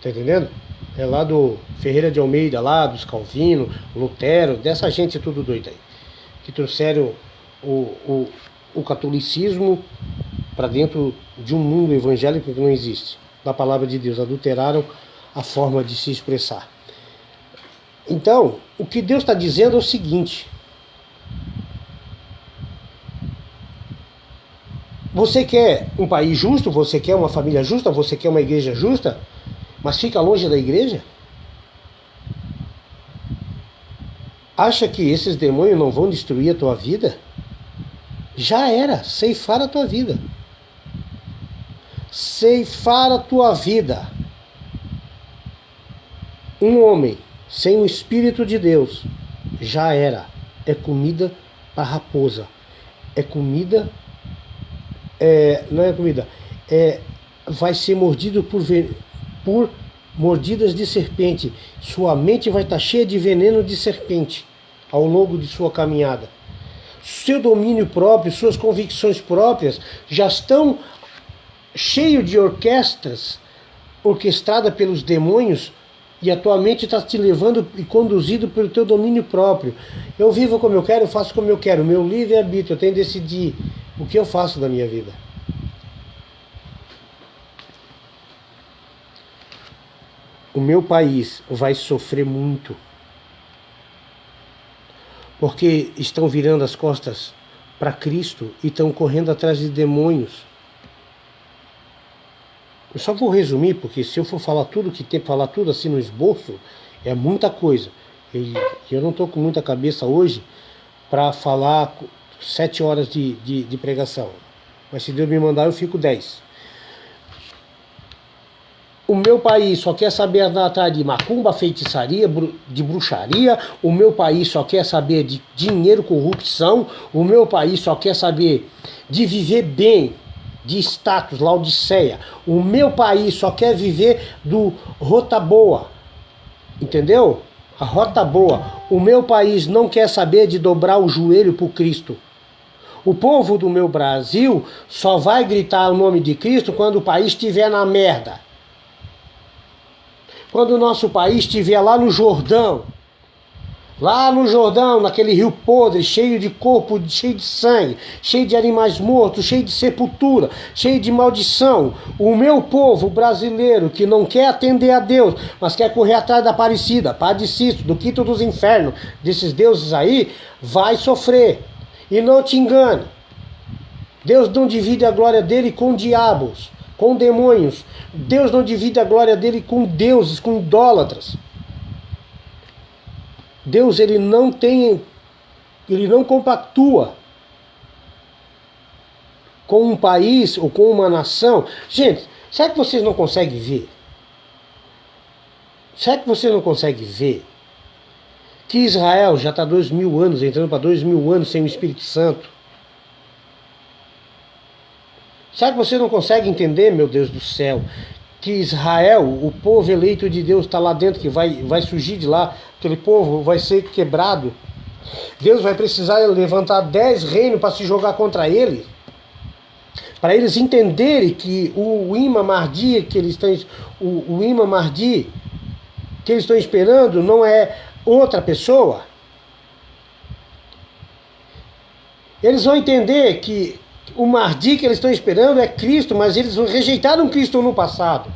Tá entendendo? É lá do Ferreira de Almeida, lá dos Calvino, Lutero, dessa gente tudo doida aí. Que trouxeram o catolicismo para dentro de um mundo evangélico que não existe, da palavra de Deus, adulteraram a forma de se expressar. Então, o que Deus está dizendo é o seguinte: você quer um país justo, você quer uma família justa, você quer uma igreja justa, mas fica longe da igreja? Acha que esses demônios não vão destruir a tua vida? Já era, ceifar a tua vida. Ceifar a tua vida. Um homem sem o Espírito de Deus, já era. É comida para raposa. É comida, não é comida, vai ser mordido por mordidas de serpente. Sua mente vai estar cheia de veneno de serpente ao longo de sua caminhada. Seu domínio próprio, suas convicções próprias já estão cheios de orquestrada pelos demônios, e a tua mente está te levando e conduzido pelo teu domínio próprio. Eu vivo como eu quero, eu faço como eu quero. Meu livre-arbítrio, eu tenho que decidir o que eu faço da minha vida. O meu país vai sofrer muito, porque estão virando as costas para Cristo e estão correndo atrás de demônios. Eu só vou resumir, porque se eu for falar tudo que tem para falar, tudo assim no esboço, é muita coisa. E eu não estou com muita cabeça hoje para falar 7 horas de pregação. Mas se Deus me mandar, eu fico 10. O meu país só quer saber atrás de macumba, feitiçaria, de bruxaria. O meu país só quer saber de dinheiro, corrupção. O meu país só quer saber de viver bem, de status, Laodiceia. O meu país só quer viver do rota boa. Entendeu? A rota boa. O meu país não quer saber de dobrar o joelho para o Cristo. O povo do meu Brasil só vai gritar o nome de Cristo quando o país estiver na merda. Quando o nosso país estiver lá no Jordão, naquele rio podre, cheio de corpo, cheio de sangue, cheio de animais mortos, cheio de sepultura, cheio de maldição, o meu povo brasileiro, que não quer atender a Deus, mas quer correr atrás da Aparecida, Padre Cícero, do quinto dos infernos, desses deuses aí, vai sofrer. E não te engane, Deus não divide a glória dele com diabos, com demônios. Deus não divide a glória dele com deuses, com idólatras. Deus, ele não compactua com um país ou com uma nação. Gente, será que vocês não conseguem ver? Será que vocês não conseguem ver que Israel já está 2000 anos, entrando para 2000 anos sem o Espírito Santo? Será que você não consegue entender, meu Deus do céu, que Israel, o povo eleito de Deus, está lá dentro, que vai surgir de lá, aquele povo vai ser quebrado. Deus vai precisar levantar 10 reinos para se jogar contra ele, para eles entenderem que o Imam Mahdi que eles estão, o Imam Mahdi que eles estão esperando não é outra pessoa. Eles vão entender que o Mahdi que eles estão esperando é Cristo, mas eles rejeitaram Cristo no passado.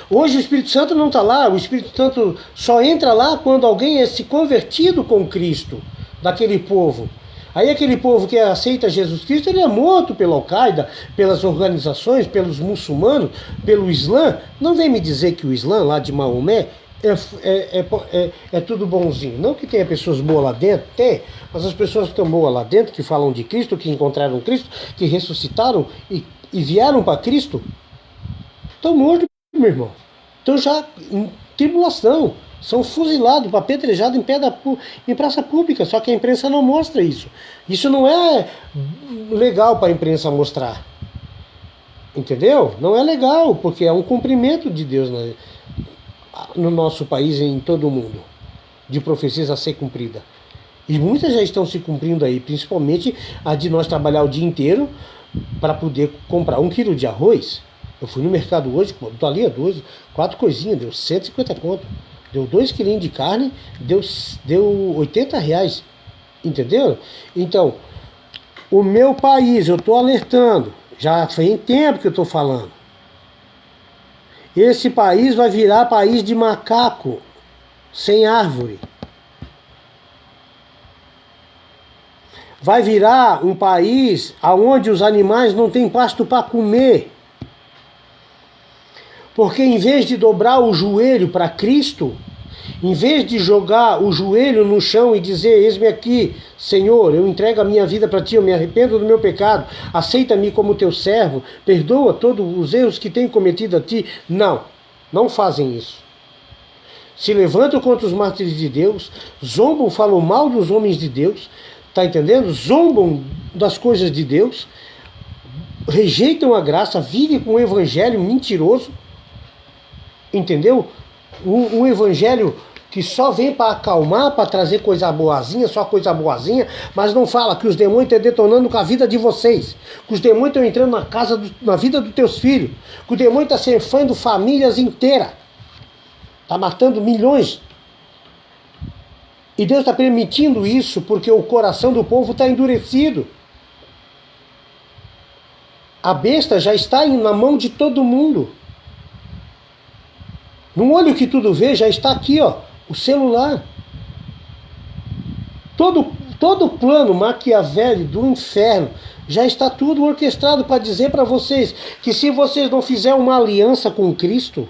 Hoje o Espírito Santo não está lá, o Espírito Santo só entra lá quando alguém é se convertido com Cristo, daquele povo. Aí aquele povo que aceita Jesus Cristo, ele é morto pela Al-Qaeda, pelas organizações, pelos muçulmanos, pelo Islã. Não vem me dizer que o Islã lá de Maomé é tudo bonzinho. Não que tenha pessoas boas lá dentro, tem, mas as pessoas que estão boas lá dentro, que falam de Cristo, que encontraram Cristo, que ressuscitaram e vieram para Cristo, estão mortos, meu irmão. Estão já em tribulação, são fuzilados, apedrejados em praça pública, só que a imprensa não mostra isso. Isso não é legal para a imprensa mostrar. Entendeu? Não é legal, porque é um cumprimento de Deus no nosso país e em todo o mundo, de profecias a ser cumprida. E muitas já estão se cumprindo aí, principalmente a de nós trabalhar o dia inteiro para poder comprar 1 quilo de arroz. Eu fui no mercado hoje, estou ali, 4 coisinhas, deu 150 conto. Deu 2 quilinhos de carne, deu R$80. Entendeu? Então, o meu país, eu estou alertando, já faz tempo que eu estou falando. Esse país vai virar país de macaco, sem árvore. Vai virar um país onde os animais não têm pasto para comer. Porque em vez de dobrar o joelho para Cristo, em vez de jogar o joelho no chão e dizer, eis-me aqui, Senhor, eu entrego a minha vida para ti, eu me arrependo do meu pecado, aceita-me como teu servo, perdoa todos os erros que tenho cometido a ti. Não fazem isso. Se levantam contra os mártires de Deus, zombam, falam mal dos homens de Deus, tá entendendo? Zombam das coisas de Deus, rejeitam a graça, vivem com um evangelho mentiroso, entendeu? Um evangelho que só vem para acalmar, para trazer coisa boazinha, só coisa boazinha, mas não fala que os demônios estão detonando com a vida de vocês, que os demônios estão entrando na vida dos teus filhos, que o demônio está ceifando famílias inteiras, está matando milhões. E Deus está permitindo isso porque o coração do povo está endurecido. A besta já está na mão de todo mundo. No olho que tudo vê, já está aqui, ó, o celular. Todo o plano maquiavélico do inferno já está tudo orquestrado para dizer para vocês que se vocês não fizerem uma aliança com Cristo,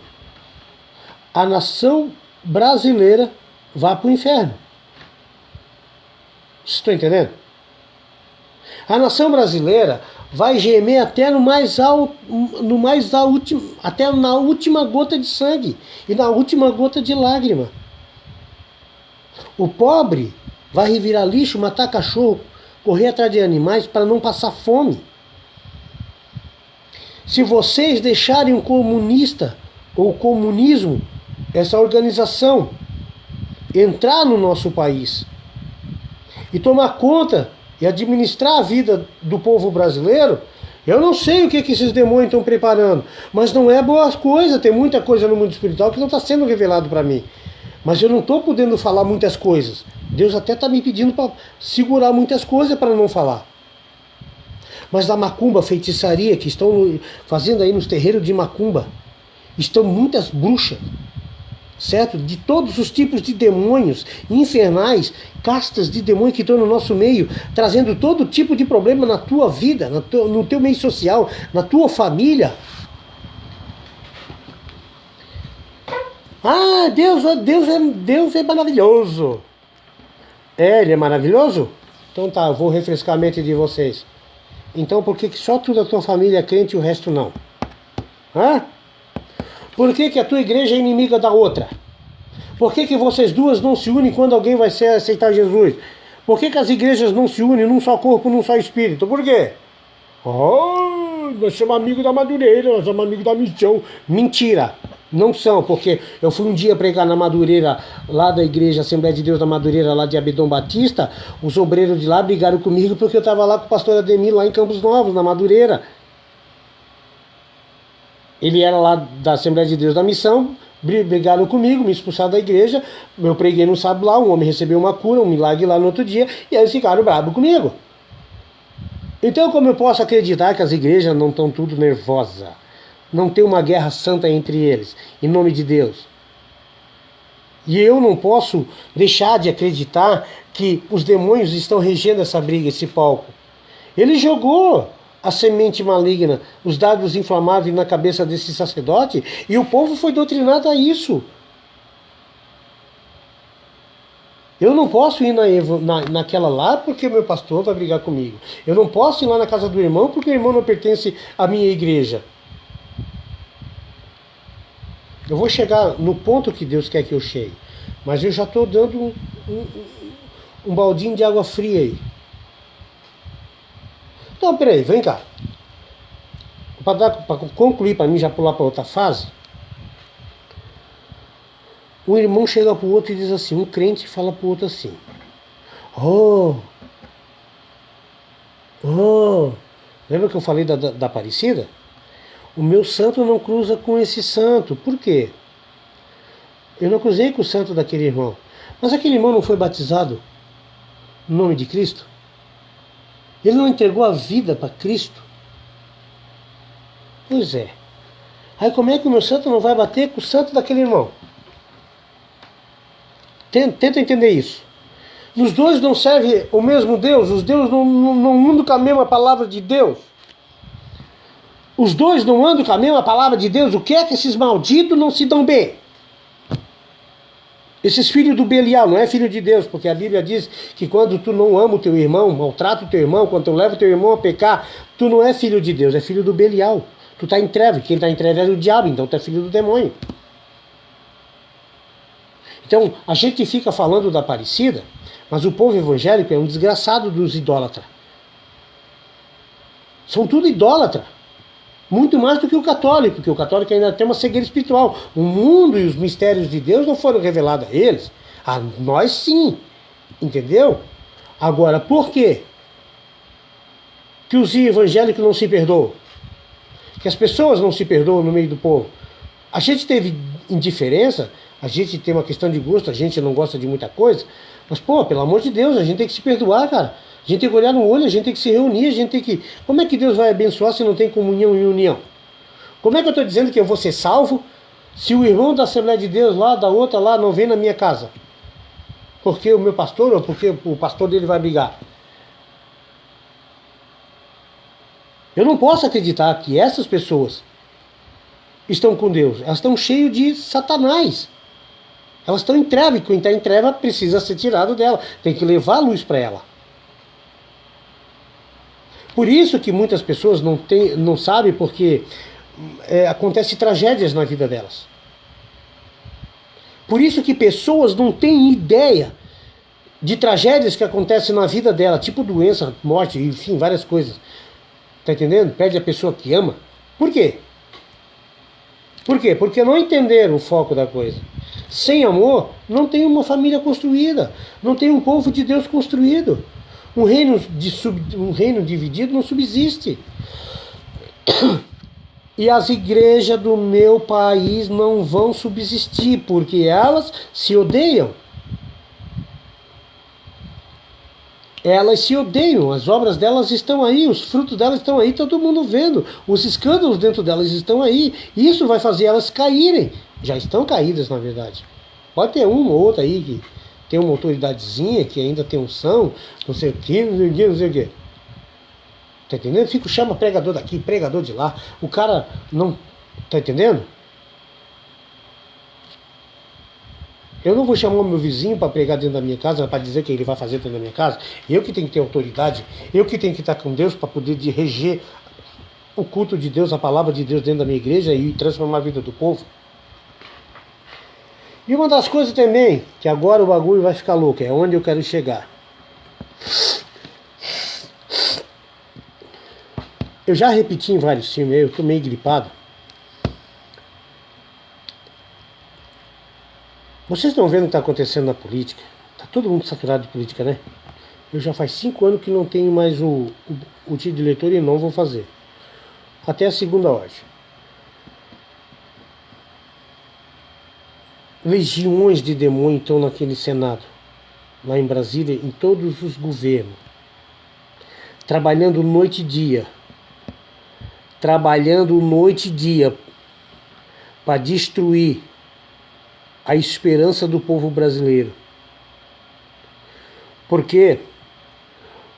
a nação brasileira vai para o inferno. Estão entendendo? A nação brasileira vai gemer até até na última gota de sangue e na última gota de lágrima. O pobre vai revirar lixo, matar cachorro, correr atrás de animais para não passar fome. Se vocês deixarem o comunista ou o comunismo, essa organização, entrar no nosso país e tomar conta e administrar a vida do povo brasileiro, eu não sei o que esses demônios estão preparando, mas não é boa coisa. Tem muita coisa no mundo espiritual que não está sendo revelado para mim, mas eu não estou podendo falar muitas coisas. Deus até está me pedindo para segurar muitas coisas para não falar. Mas da macumba, feitiçaria que estão fazendo aí nos terreiros de macumba, estão muitas bruxas, certo? De todos os tipos de demônios infernais, castas de demônios que estão no nosso meio, trazendo todo tipo de problema na tua vida, no teu meio social, na tua família. Ah, Deus é maravilhoso. Ele é maravilhoso? Então tá, eu vou refrescar a mente de vocês. Então por que só tu da tua família é crente e o resto não? Hã? Por que a tua igreja é inimiga da outra? Por que vocês duas não se unem quando alguém vai aceitar Jesus? Por que as igrejas não se unem num só corpo, num só espírito? Por quê? Oh, nós somos amigos da Madureira, nós somos amigos da missão. Mentira! Não são, porque eu fui um dia pregar na Madureira, lá da igreja Assembleia de Deus da Madureira, lá de Abedon Batista. Os obreiros de lá brigaram comigo porque eu estava lá com o pastor Ademir, lá em Campos Novos, na Madureira. Ele era lá da Assembleia de Deus da Missão, brigaram comigo, me expulsaram da igreja. Eu preguei no sábado lá, um homem recebeu uma cura, um milagre lá no outro dia, e aí eles ficaram bravos comigo. Então, como eu posso acreditar que as igrejas não estão tudo nervosas? Não tem uma guerra santa entre eles, em nome de Deus. E eu não posso deixar de acreditar que os demônios estão regendo essa briga, esse palco. Ele jogou a semente maligna, os dardos inflamáveis na cabeça desse sacerdote, e o povo foi doutrinado a isso. Eu não posso ir naquela lá porque meu pastor vai brigar comigo. Eu não posso ir lá na casa do irmão porque o irmão não pertence à minha igreja. Eu vou chegar no ponto que Deus quer que eu chegue. Mas eu já estou dando um baldinho de água fria aí. Então, peraí, vem cá. Para concluir, para mim já pular para outra fase. Um irmão chega para o outro e diz assim, um crente fala para o outro assim. Lembra que eu falei da Aparecida? O meu santo não cruza com esse santo. Por quê? Eu não cruzei com o santo daquele irmão. Mas aquele irmão não foi batizado no nome de Cristo? Ele não entregou a vida para Cristo? Pois é. Aí como é que o meu santo não vai bater com o santo daquele irmão? Tenta entender isso. Os dois não servem o mesmo Deus. Os deuses não andam com a mesma palavra de Deus. Os dois não andam com a mesma palavra de Deus. O que é que esses malditos não se dão bem? Esses filhos do Belial, não é filho de Deus, porque a Bíblia diz que quando tu não ama o teu irmão, maltrata o teu irmão, quando tu leva o teu irmão a pecar, tu não é filho de Deus, é filho do Belial. Tu está em treva, quem está em treva é o diabo, então tu é filho do demônio. Então, a gente fica falando da Aparecida, mas o povo evangélico é um desgraçado dos idólatras. São tudo idólatras. Muito mais do que o católico, porque o católico ainda tem uma cegueira espiritual. O mundo e os mistérios de Deus não foram revelados a eles. A nós sim. Entendeu? Agora, por quê que os evangélicos não se perdoam? Que as pessoas não se perdoam no meio do povo? A gente teve indiferença, a gente tem uma questão de gosto, a gente não gosta de muita coisa, mas, pô, pelo amor de Deus, a gente tem que se perdoar, cara. A gente tem que olhar no olho, a gente tem que se reunir, a gente tem que... Como é que Deus vai abençoar se não tem comunhão e união? Como é que eu estou dizendo que eu vou ser salvo se o irmão da Assembleia de Deus lá, da outra lá, não vem na minha casa? Porque o meu pastor ou porque o pastor dele vai brigar? Eu não posso acreditar que essas pessoas estão com Deus. Elas estão cheias de Satanás. Elas estão em treva, e quem está em treva precisa ser tirado dela. Tem que levar a luz para ela. Por isso que muitas pessoas não sabem, porque acontecem tragédias na vida delas. Por isso que pessoas não têm ideia de tragédias que acontecem na vida dela, tipo doença, morte, enfim, várias coisas. Tá entendendo? Perde a pessoa que ama. Por quê? Por quê? Porque não entenderam o foco da coisa. Sem amor, não tem uma família construída, não tem um povo de Deus construído. Um reino dividido não subsiste. E as igrejas do meu país não vão subsistir, porque elas se odeiam. Elas se odeiam, as obras delas estão aí, os frutos delas estão aí, todo mundo vendo. Os escândalos dentro delas estão aí. Isso vai fazer elas caírem. Já estão caídas, na verdade. Pode ter uma ou outra aí que tem uma autoridadezinha, que ainda tem unção, não sei o que, não sei o que. Tá entendendo? Fica, chama pregador daqui, pregador de lá. O cara não... Tá entendendo? Eu não vou chamar o meu vizinho para pregar dentro da minha casa, para dizer o que ele vai fazer dentro da minha casa. Eu que tenho que ter autoridade, eu que tenho que estar com Deus para poder reger o culto de Deus, a palavra de Deus dentro da minha igreja e transformar a vida do povo. E uma das coisas também, que agora o bagulho vai ficar louco, é onde eu quero chegar. Eu já repeti em vários filmes, eu tô meio gripado. Vocês estão vendo o que está acontecendo na política? Tá todo mundo saturado de política, né? Eu já faz 5 anos que não tenho mais o título de eleitor e não vou fazer. Até a segunda ordem. Legiões de demônios estão naquele Senado, lá em Brasília, em todos os governos. Trabalhando noite e dia. Trabalhando noite e dia para destruir a esperança do povo brasileiro. Por quê?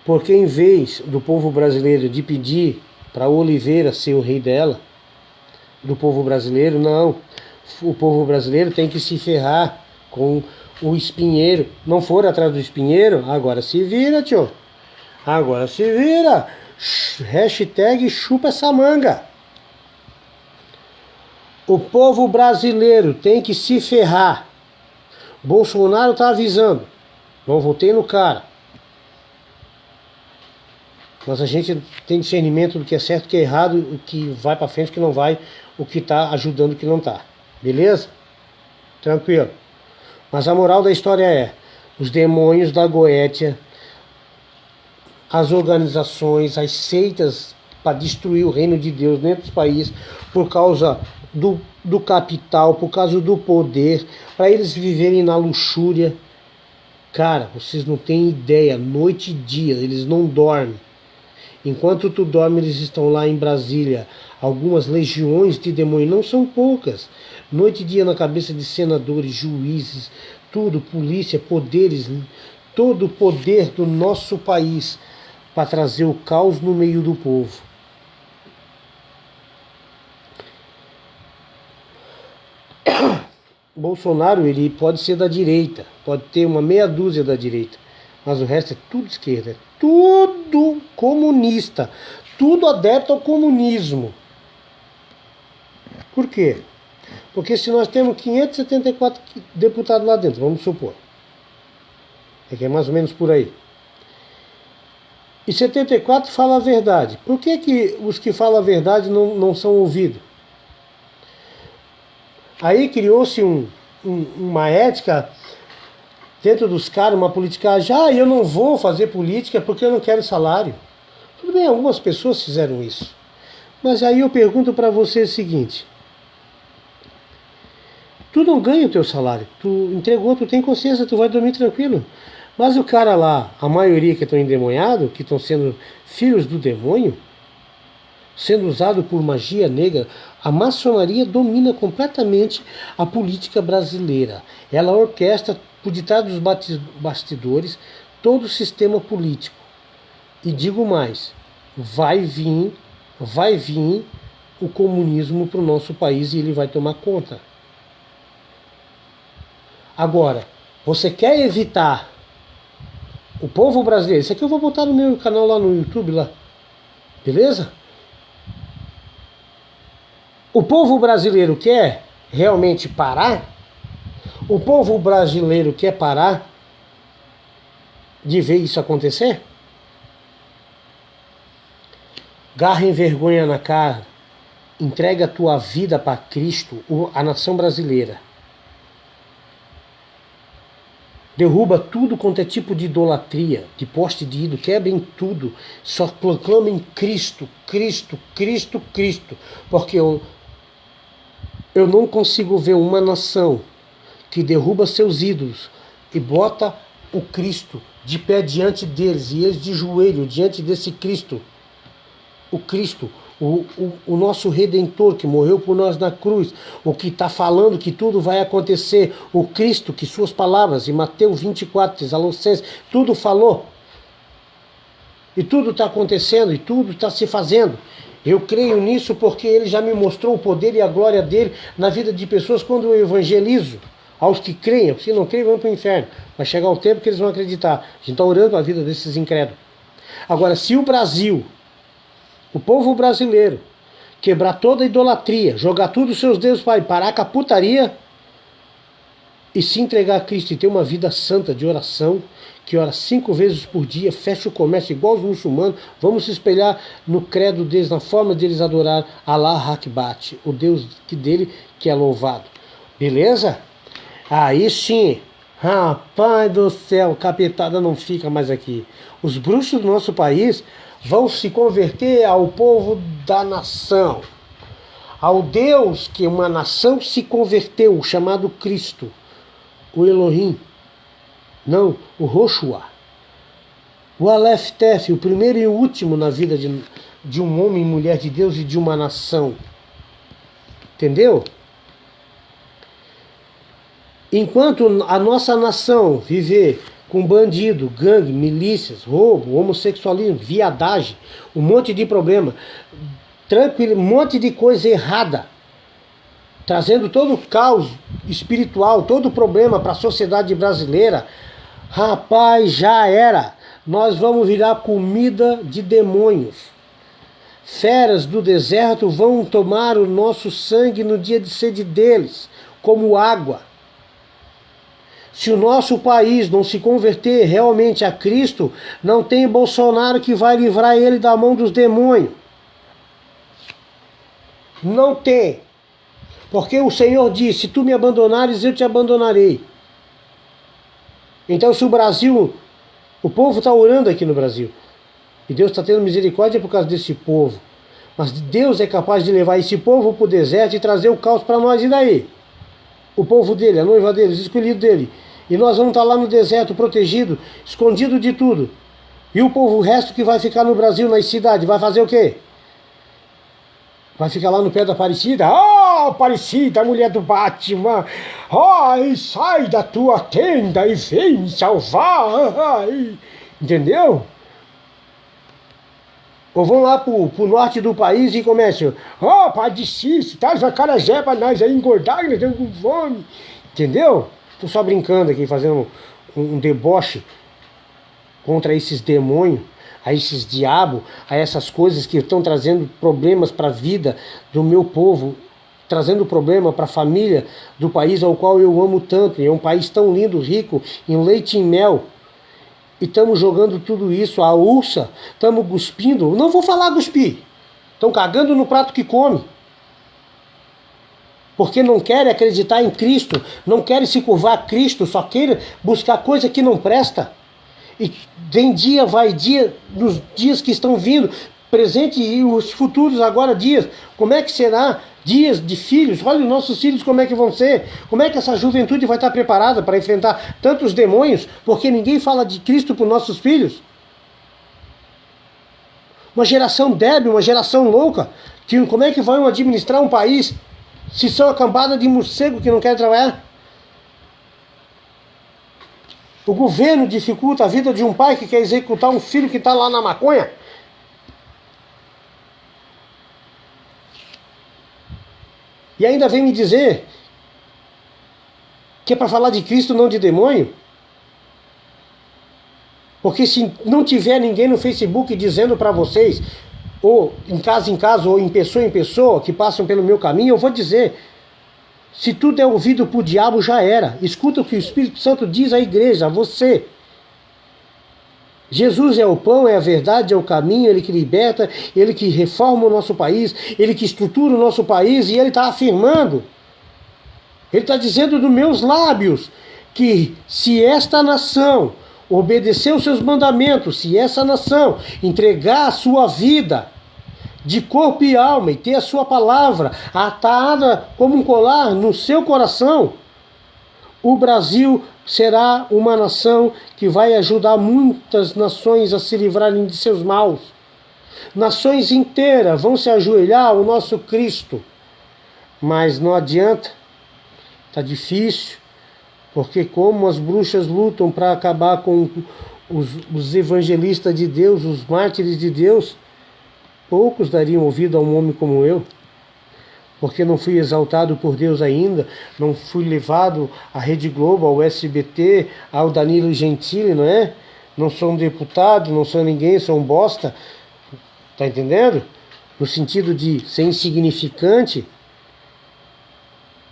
Porque em vez do povo brasileiro de pedir para Oliveira ser o rei dela, do povo brasileiro, não. O povo brasileiro tem que se ferrar com o espinheiro. Não for atrás do espinheiro, agora se vira, tio. Agora se vira. Hashtag chupa essa manga. O povo brasileiro tem que se ferrar. Bolsonaro tá avisando. Não votei no cara. Mas a gente tem discernimento do que é certo, o que é errado, o que vai para frente, o que não vai, o que tá ajudando, o que não tá. Beleza? Tranquilo. Mas a moral da história é: os demônios da Goétia, as organizações, as seitas para destruir o reino de Deus dentro dos países, por causa do capital, por causa do poder, para eles viverem na luxúria. Cara, vocês não têm ideia, noite e dia, eles não dormem. Enquanto tu dorme, eles estão lá em Brasília. Algumas legiões de demônios, não são poucas. Noite e dia na cabeça de senadores, juízes, tudo, polícia, poderes, todo o poder do nosso país para trazer o caos no meio do povo. Bolsonaro, ele pode ser da direita, pode ter uma meia dúzia da direita, mas o resto é tudo esquerda, é tudo comunista, tudo adepto ao comunismo. Por quê? Porque se nós temos 574 deputados lá dentro, vamos supor, é que é mais ou menos por aí, e 74 falam a verdade, por que os que falam a verdade não são ouvidos? Aí criou-se uma ética dentro dos caras, uma politicagem. Eu não vou fazer política porque eu não quero salário. Tudo bem, algumas pessoas fizeram isso. Mas aí eu pergunto para você o seguinte: tu não ganha o teu salário, tu entregou, tu tem consciência, tu vai dormir tranquilo. Mas o cara lá, a maioria que estão endemoniados, que estão sendo filhos do demônio, sendo usado por magia negra, a maçonaria domina completamente a política brasileira. Ela orquestra, por detrás dos bastidores, todo o sistema político. E digo mais, vai vir o comunismo para o nosso país e ele vai tomar conta. Agora, você quer evitar o povo brasileiro? Isso aqui eu vou botar no meu canal lá no YouTube, lá. Beleza? O povo brasileiro quer realmente parar? O povo brasileiro quer parar de ver isso acontecer? Garra em vergonha na cara, entrega a tua vida para Cristo, a nação brasileira. Derruba tudo quanto é tipo de idolatria, de poste de ídolo, quebrem tudo, só proclamem Cristo, Cristo, Cristo, Cristo, porque eu não consigo ver uma nação que derruba seus ídolos e bota o Cristo de pé diante deles e eles de joelho diante desse Cristo. O Cristo, o nosso Redentor que morreu por nós na cruz, o que está falando que tudo vai acontecer, o Cristo que suas palavras em Mateus 24, Tessalonicenses, tudo falou. E tudo está acontecendo e tudo está se fazendo. Eu creio nisso porque ele já me mostrou o poder e a glória dele na vida de pessoas quando eu evangelizo. Aos que creem, os que não creem vão para o inferno. Vai chegar o tempo que eles vão acreditar. A gente está orando a vida desses incrédulos. Agora, se o Brasil, o povo brasileiro, quebrar toda a idolatria, jogar tudo os seus deuses para parar com a putaria, e se entregar a Cristo e ter uma vida santa de oração, que ora 5 vezes por dia, fecha o comércio igual os muçulmanos, vamos se espelhar no credo deles, na forma deles adorar Allah Akbat, o Deus dele que é louvado. Beleza? Aí sim, rapaz do céu, capetada não fica mais aqui. Os bruxos do nosso país vão se converter ao povo da nação, ao Deus que uma nação se converteu, chamado Cristo, o Elohim, não, o Roshua, o Aleph Tef, o primeiro e o último na vida de um homem e mulher de Deus e de uma nação. Entendeu? Enquanto a nossa nação viver com bandido, gangue, milícias, roubo, homossexualismo, viadagem, um monte de problema, um monte de coisa errada, trazendo todo o caos espiritual, todo o problema para a sociedade brasileira, rapaz, já era. Nós vamos virar comida de demônios. Feras do deserto vão tomar o nosso sangue no dia de sede deles, como água. Se o nosso país não se converter realmente a Cristo, não tem Bolsonaro que vai livrar ele da mão dos demônios. Não tem. Porque o Senhor disse, se tu me abandonares, eu te abandonarei. Então se o Brasil, o povo está orando aqui no Brasil, e Deus está tendo misericórdia por causa desse povo, mas Deus é capaz de levar esse povo para o deserto e trazer o caos para nós, e daí? O povo dele, a noiva dele, os escolhidos dele, e nós vamos estar lá no deserto, protegido, escondido de tudo, e o povo, o resto que vai ficar no Brasil, nas cidades, vai fazer o quê? Vai ficar lá no pé da Aparecida? Aparecida, mulher do Batman! Ai, sai da tua tenda e vem me salvar! Ai. Entendeu? Ou vão lá pro norte do país e começam, Padre Cícero, traz a acarajé pra nós aí engordar, nós estamos com fome. Entendeu? Tô só brincando aqui, fazendo um deboche contra esses demônios, a esses diabos, a essas coisas que estão trazendo problemas para a vida do meu povo, trazendo problema para a família do país ao qual eu amo tanto. É um país tão lindo, rico em leite e mel. E estamos jogando tudo isso, a ursa, estamos cuspindo. Não vou falar cuspir. Estão cagando no prato que come. Porque não querem acreditar em Cristo, não querem se curvar a Cristo, só querem buscar coisa que não presta. E vem dia, vai dia, nos dias que estão vindo, presente e os futuros agora dias. Como é que será? Dias de filhos, olha os nossos filhos como é que vão ser. Como é que essa juventude vai estar preparada para enfrentar tantos demônios, porque ninguém fala de Cristo para os nossos filhos? Uma geração débil, uma geração louca, que como é que vão administrar um país se são a cambada de morcego que não quer trabalhar? O governo dificulta a vida de um pai que quer executar um filho que está lá na maconha. E ainda vem me dizer que é para falar de Cristo, não de demônio? Porque se não tiver ninguém no Facebook dizendo para vocês, ou em casa, ou em pessoa, que passam pelo meu caminho, eu vou dizer, se tudo é ouvido por diabo, já era. Escuta o que o Espírito Santo diz à igreja, a você. Jesus é o pão, é a verdade, é o caminho, Ele que liberta, Ele que reforma o nosso país, Ele que estrutura o nosso país, e Ele está afirmando, Ele está dizendo dos meus lábios, que se esta nação obedecer os seus mandamentos, se essa nação entregar a sua vida de corpo e alma e ter a sua palavra atada como um colar no seu coração, o Brasil será uma nação que vai ajudar muitas nações a se livrarem de seus maus. Nações inteiras vão se ajoelhar ao nosso Cristo. Mas não adianta, está difícil, porque como as bruxas lutam para acabar com os evangelistas de Deus, os mártires de Deus, poucos dariam ouvido a um homem como eu. Porque não fui exaltado por Deus ainda, não fui levado à Rede Globo, ao SBT, ao Danilo Gentili, não é? Não sou um deputado, não sou ninguém, sou um bosta. Tá entendendo? No sentido de ser insignificante.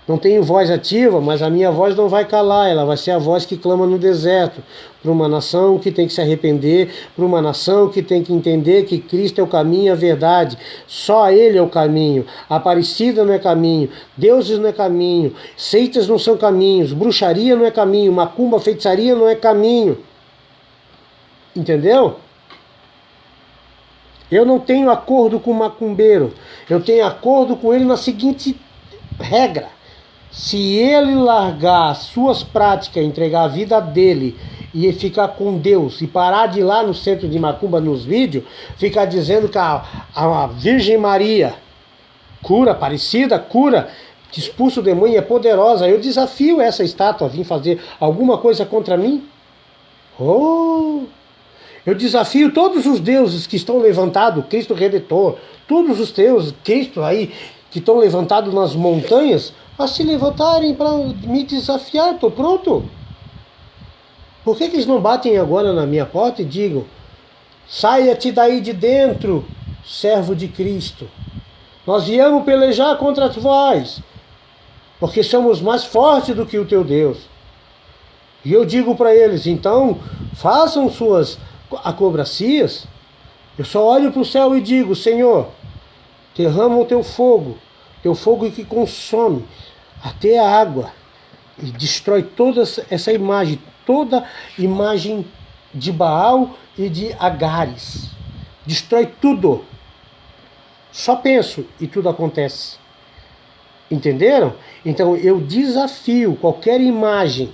Não tenho voz ativa, mas a minha voz não vai calar, ela vai ser a voz que clama no deserto, para uma nação que tem que se arrepender, para uma nação que tem que entender que Cristo é o caminho e a verdade, só Ele é o caminho, Aparecida não é caminho, deuses não é caminho, seitas não são caminhos, bruxaria não é caminho, macumba, feitiçaria não é caminho. Entendeu? Eu não tenho acordo com o macumbeiro, eu tenho acordo com ele na seguinte regra: se ele largar as suas práticas, entregar a vida dele e ficar com Deus e parar de ir lá no centro de macumba nos vídeos, ficar dizendo que a Virgem Maria cura, Aparecida cura, que expulsa o demônio, é poderosa, eu desafio essa estátua a vir fazer alguma coisa contra mim. Eu desafio todos os deuses que estão levantados, Cristo Redentor, todos os teus Cristo aí que estão levantados nas montanhas, a se levantarem para me desafiar. Estou pronto. Por que eles não batem agora na minha porta e digam: saia-te daí de dentro, servo de Cristo. Nós viemos pelejar contra vós, porque somos mais fortes do que o teu Deus. E eu digo para eles: então, façam suas acrobacias. Eu só olho para o céu e digo: Senhor, derrama o teu fogo que consome até a água e destrói toda essa imagem, toda imagem de Baal e de Agares. Destrói tudo. Só penso e tudo acontece. Entenderam? Então eu desafio qualquer imagem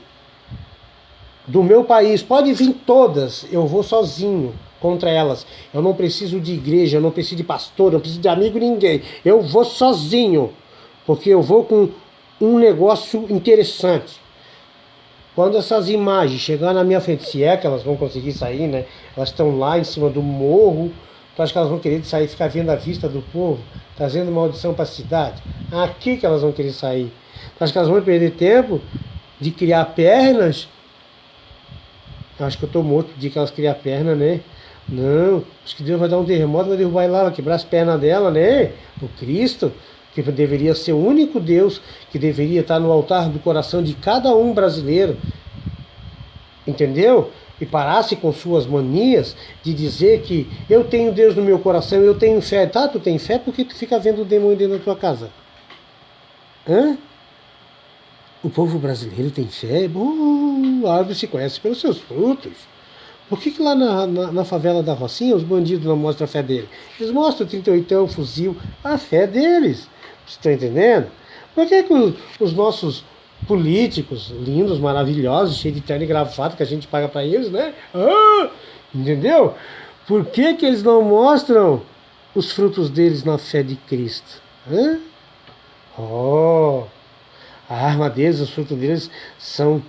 do meu país, pode vir todas, eu vou sozinho contra elas. Eu não preciso de igreja, eu não preciso de pastor, eu não preciso de amigo, ninguém. Eu vou sozinho, porque eu vou com um negócio interessante. Quando essas imagens chegarem na minha frente, se é que elas vão conseguir sair, né? Elas estão lá em cima do morro, tu acha que elas vão querer sair, ficar vendo a vista do povo, trazendo maldição para a cidade? Aqui que elas vão querer sair. Tu acha que elas vão perder tempo de criar pernas? Acho que eu estou morto de que elas criam perna, né? Não, acho que Deus vai dar um terremoto, vai derrubar ela, vai quebrar as pernas dela, né? O Cristo, que deveria ser o único Deus, que deveria estar no altar do coração de cada um brasileiro. Entendeu? E parasse com suas manias de dizer que eu tenho Deus no meu coração, eu tenho fé. Tá, tu tem fé porque tu fica vendo o demônio dentro da tua casa. Hã? O povo brasileiro tem fé? A árvore se conhece pelos seus frutos. Por que lá na favela da Rocinha os bandidos não mostram a fé deles? Eles mostram 38, fuzil, a fé deles. Vocês estão entendendo? Por que os nossos políticos, lindos, maravilhosos, cheios de terno e gravata que a gente paga para eles, né? Entendeu? Por que eles não mostram os frutos deles na fé de Cristo? A arma deles, os frutos deles são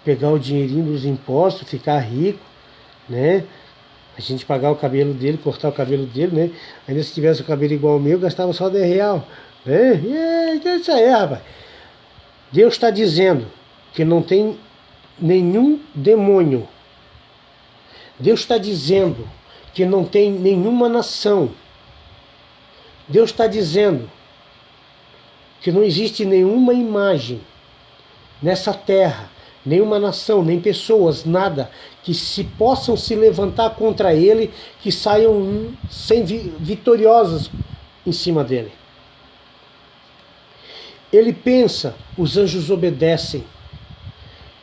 pegar o dinheirinho dos impostos, ficar rico, né? A gente pagar o cabelo dele, cortar o cabelo dele, né? Ainda se tivesse o cabelo igual ao meu, gastava só R$10, né? E é isso aí, rapaz. Deus está dizendo que não tem nenhum demônio. Deus está dizendo que não tem nenhuma nação. Deus está dizendo que não existe nenhuma imagem nessa terra, nenhuma nação, nem pessoas, nada, que se possam se levantar contra ele, que saiam vitoriosas em cima dele. Ele pensa, os anjos obedecem.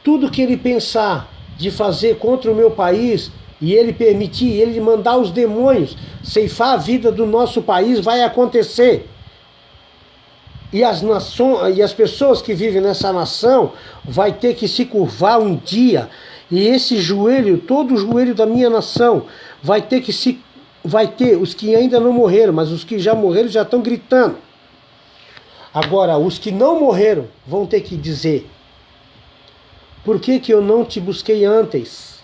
Tudo que ele pensar de fazer contra o meu país, e ele permitir, ele mandar os demônios ceifar a vida do nosso país, vai acontecer. E as pessoas que vivem nessa nação vai ter que se curvar um dia. E esse joelho, todo o joelho da minha nação, vai ter os que ainda não morreram, mas os que já morreram já estão gritando. Agora, os que não morreram vão ter que dizer: por que eu não te busquei antes?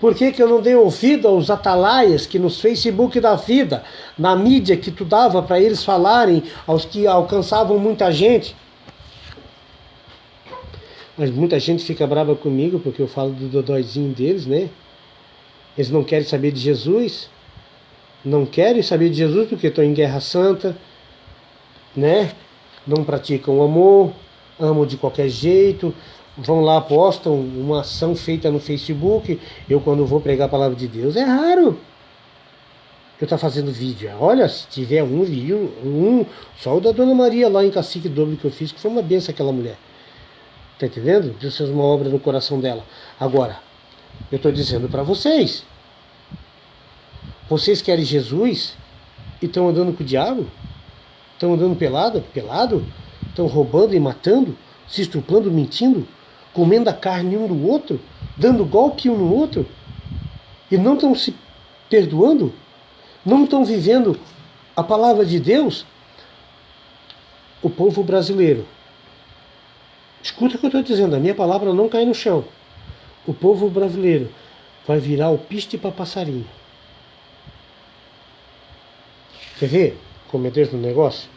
Por que eu não dei ouvido aos atalaias que nos Facebook da vida, na mídia que tu dava para eles falarem, aos que alcançavam muita gente? Mas muita gente fica brava comigo porque eu falo do dodóizinho deles, né? Eles não querem saber de Jesus. Não querem saber de Jesus porque estão em guerra santa, né? Não praticam o amor, amam de qualquer jeito, vão lá, postam uma ação feita no Facebook. Eu, quando vou pregar a palavra de Deus, é raro eu estar fazendo vídeo. Olha, se tiver um vídeo, só o da Dona Maria lá em Cacique Doble que eu fiz, que foi uma benção aquela mulher. Tá entendendo? Deus fez uma obra no coração dela. Agora, eu estou dizendo para vocês. Vocês querem Jesus e estão andando com o diabo? Estão andando pelado? Estão roubando e matando? Se estuprando, mentindo? Comendo a carne um do outro? Dando golpe um no outro? E não estão se perdoando? Não estão vivendo a palavra de Deus? O povo brasileiro, escuta o que eu estou dizendo, a minha palavra não cai no chão. O povo brasileiro vai virar alpiste para passarinho. Quer ver como é Deus no negócio?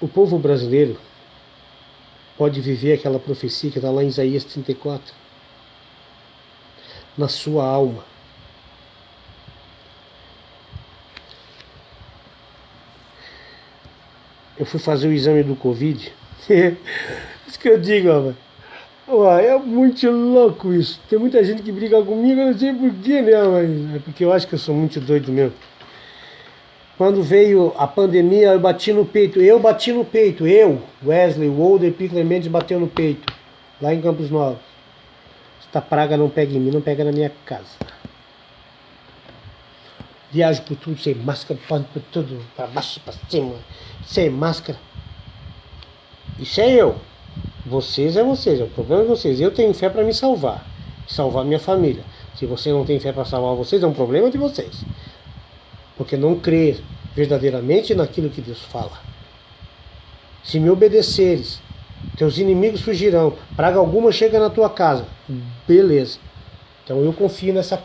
O povo brasileiro pode viver aquela profecia que está lá em Isaías 34, na sua alma. Eu fui fazer o exame do Covid. Isso que eu digo, ó, é muito louco isso. Tem muita gente que briga comigo, eu não sei porquê, né? Mas é porque eu acho que eu sou muito doido mesmo. Quando veio a pandemia, eu bati no peito. Eu, Wesley, o Older P. Clemente bateu no peito. Lá em Campos Novos. Esta praga não pega em mim, não pega na minha casa. Viajo por tudo, sem máscara, por tudo, para baixo, para cima, sem máscara. Isso é eu. Vocês é vocês, o problema é vocês. Eu tenho fé para me salvar, salvar minha família. Se você não tem fé para salvar vocês, é um problema de vocês. Porque não crê verdadeiramente naquilo que Deus fala. Se me obedeceres, teus inimigos fugirão, praga alguma chega na tua casa. Beleza. Então eu confio nessa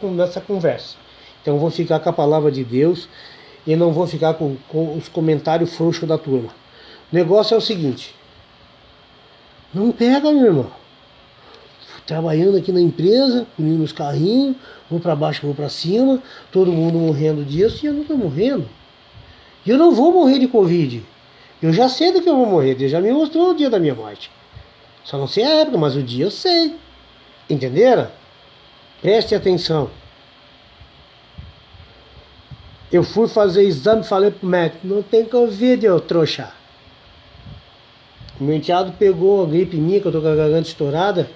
conversa. Então eu vou ficar com a palavra de Deus e não vou ficar com os comentários frouxos da turma. O negócio é o seguinte. Não pega, meu irmão. Trabalhando aqui na empresa, unindo os carrinhos, vou para baixo, vou para cima, todo mundo morrendo disso e eu não estou morrendo. E eu não vou morrer de Covid. Eu já sei do que eu vou morrer, Deus já me mostrou o dia da minha morte. Só não sei a época, mas o dia eu sei. Entenderam? Preste atenção. Eu fui fazer exame e falei pro médico, não tem Covid, ô trouxa. O meu enteado pegou a gripe minha, que eu tô com a garganta estourada.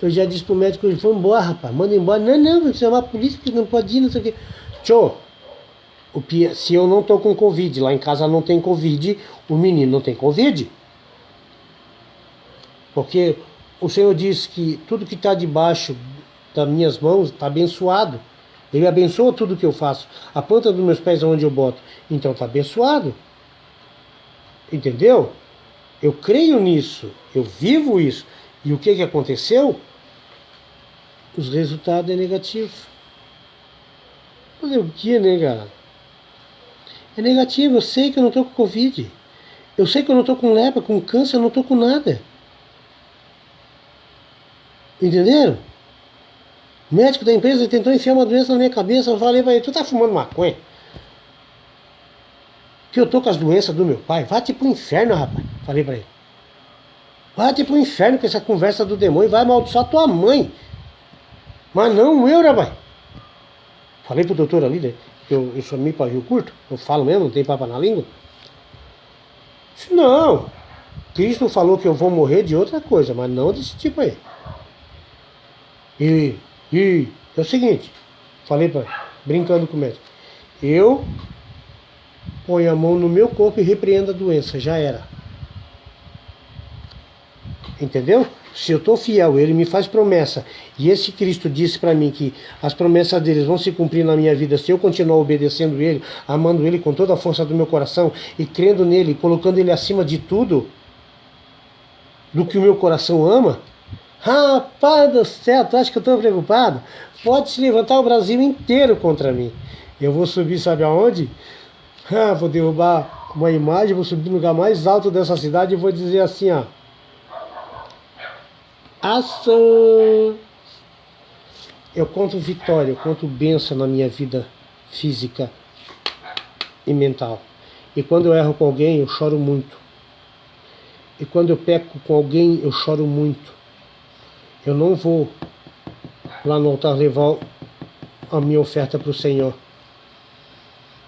Eu já disse pro médico, ele foi embora, rapaz, manda embora. Não, vou chamar a polícia, que não pode ir, não sei o quê. Tchô, se eu não tô com Covid, lá em casa não tem Covid, o menino não tem Covid. Porque o Senhor disse que tudo que está debaixo das minhas mãos está abençoado. Ele abençoa tudo que eu faço. A planta dos meus pés é onde eu boto. Então está abençoado. Entendeu? Eu creio nisso. Eu vivo isso. E o que aconteceu? Os resultados é negativo. Fazer o que, né, cara? É negativo. Eu sei que eu não estou com Covid. Eu sei que eu não estou com lepra, com câncer, eu não estou com nada. Entenderam? O médico da empresa tentou enfiar uma doença na minha cabeça. Eu falei pra ele, tu tá fumando maconha? Que eu tô com as doenças do meu pai. Vai-te pro inferno, rapaz. Falei pra ele. Vai-te pro inferno com essa conversa do demônio. Vai amaldiçoar tua mãe. Mas não eu, rapaz. Falei pro doutor ali, né? Eu sou meio pavio curto. Eu falo mesmo, não tem papo na língua. Disse, não. Cristo falou que eu vou morrer de outra coisa, mas não desse tipo aí. E é o seguinte, falei para ele, brincando com o médico, eu ponho a mão no meu corpo e repreendo a doença, já era. Entendeu? Se eu estou fiel, ele me faz promessa, e esse Cristo disse para mim que as promessas deles vão se cumprir na minha vida se eu continuar obedecendo ele, amando ele com toda a força do meu coração e crendo nele, colocando ele acima de tudo, do que o meu coração ama. Rapaz do céu, tu acha que eu estou preocupado? Pode se levantar o Brasil inteiro contra mim. Eu vou subir, sabe aonde? Vou derrubar uma imagem, vou subir no lugar mais alto dessa cidade e vou dizer assim, ó. Ação! Eu conto vitória, eu conto bênção na minha vida física e mental. E quando eu erro com alguém, eu choro muito. E quando eu peco com alguém, eu choro muito. Eu não vou lá no altar levar a minha oferta para o Senhor,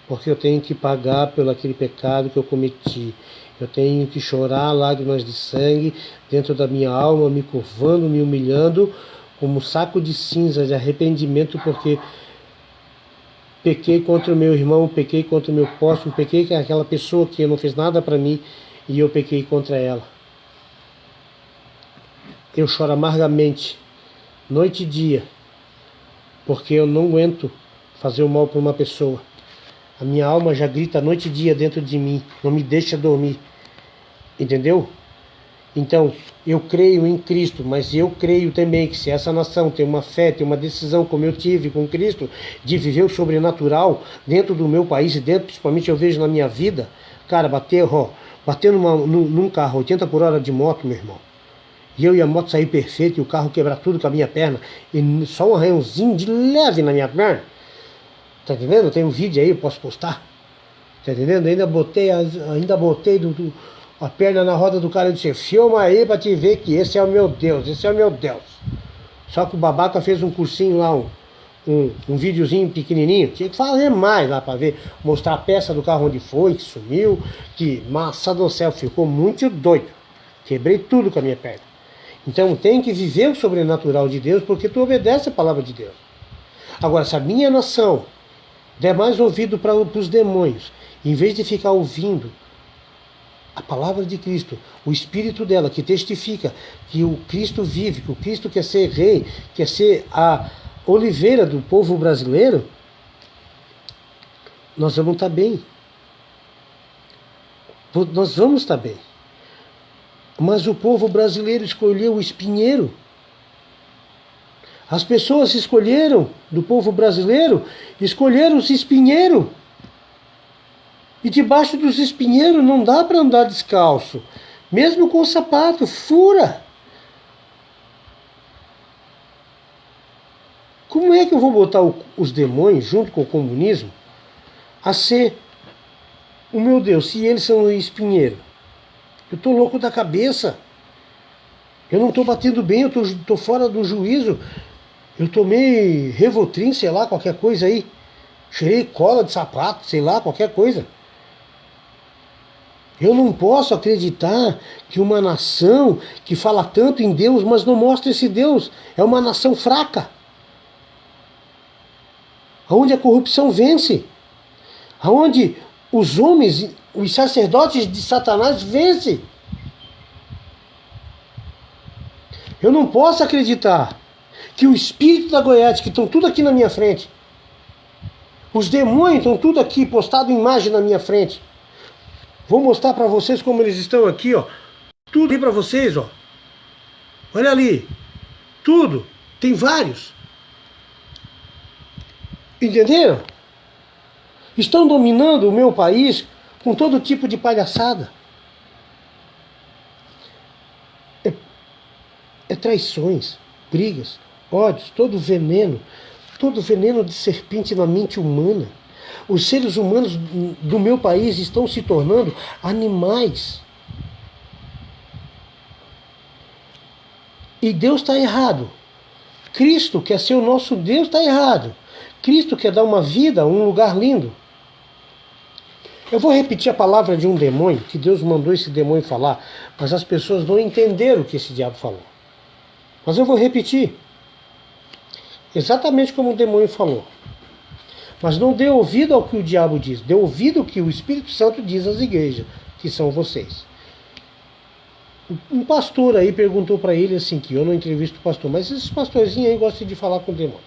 porque eu tenho que pagar pelo aquele pecado que eu cometi. Eu tenho que chorar lágrimas de sangue dentro da minha alma, me curvando, me humilhando, como um saco de cinza de arrependimento, porque pequei contra o meu irmão, pequei contra o meu próximo, pequei com aquela pessoa que não fez nada para mim e eu pequei contra ela. Eu choro amargamente, noite e dia, porque eu não aguento fazer o mal para uma pessoa. A minha alma já grita noite e dia dentro de mim, não me deixa dormir. Entendeu? Então, eu creio em Cristo, mas eu creio também que se essa nação tem uma fé, tem uma decisão como eu tive com Cristo, de viver o sobrenatural dentro do meu país e dentro, principalmente eu vejo na minha vida, cara, bater num carro 80 por hora de moto, meu irmão, e eu e a moto sair perfeito e o carro quebrar tudo com a minha perna, e só um arranhãozinho de leve na minha perna. Tá entendendo? Tem um vídeo aí, eu posso postar. Tá entendendo? Ainda botei a perna na roda do cara e disse: filma aí pra te ver que esse é o meu Deus, esse é o meu Deus. Só que o babaca fez um cursinho lá, um videozinho pequenininho. Tinha que fazer mais lá pra ver, mostrar a peça do carro onde foi, que sumiu, que massa do céu, ficou muito doido. Quebrei tudo com a minha perna. Então tem que viver o sobrenatural de Deus, porque tu obedece a palavra de Deus. Agora, se a minha nação der mais ouvido para os demônios, em vez de ficar ouvindo a palavra de Cristo, o Espírito dela, que testifica que o Cristo vive, que o Cristo quer ser rei, quer ser a oliveira do povo brasileiro, nós vamos estar bem. Nós vamos estar bem. Mas o povo brasileiro escolheu o espinheiro. As pessoas escolheram, do povo brasileiro, escolheram os espinheiros. E debaixo dos espinheiros não dá para andar descalço. Mesmo com o sapato, fura. Como é que eu vou botar os demônios, junto com o comunismo, a ser o meu Deus, se eles são o espinheiro? Eu estou louco da cabeça. Eu não estou batendo bem, eu estou fora do juízo. Eu tomei Revotrin, sei lá, qualquer coisa aí. Cheirei cola de sapato, sei lá, qualquer coisa. Eu não posso acreditar que uma nação que fala tanto em Deus, mas não mostra esse Deus, é uma nação fraca. Onde a corrupção vence. Onde os homens, os sacerdotes de Satanás vencem. Eu não posso acreditar que o espírito da Goiás, que estão tudo aqui na minha frente, os demônios estão tudo aqui, postado em imagem na minha frente. Vou mostrar para vocês como eles estão aqui, ó. Tudo aí para vocês, ó. Olha ali. Tudo. Tem vários. Entenderam? Estão dominando o meu país com todo tipo de palhaçada. É traições, brigas, ódios, todo veneno de serpente na mente humana. Os seres humanos do meu país estão se tornando animais. E Deus está errado. Cristo quer ser o nosso Deus, está errado. Cristo quer dar uma vida, um lugar lindo. Eu vou repetir a palavra de um demônio, que Deus mandou esse demônio falar, mas as pessoas não entenderam o que esse diabo falou. Mas eu vou repetir. Exatamente como o demônio falou. Mas não dê ouvido ao que o diabo diz. Dê ouvido ao que o Espírito Santo diz às igrejas, que são vocês. Um pastor aí perguntou para ele assim, que eu não entrevisto o pastor, mas esses pastorzinhos aí gostam de falar com o demônio.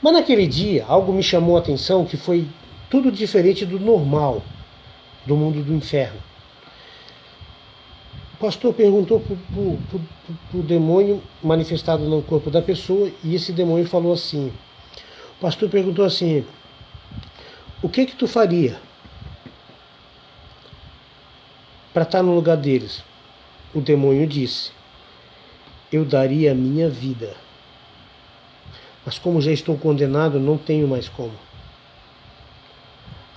Mas naquele dia, algo me chamou a atenção, que foi tudo diferente do normal, do mundo do inferno. O pastor perguntou para o demônio manifestado no corpo da pessoa, e esse demônio falou assim, o pastor perguntou assim, o que tu faria para estar no lugar deles? O demônio disse, eu daria a minha vida, mas como já estou condenado, não tenho mais como.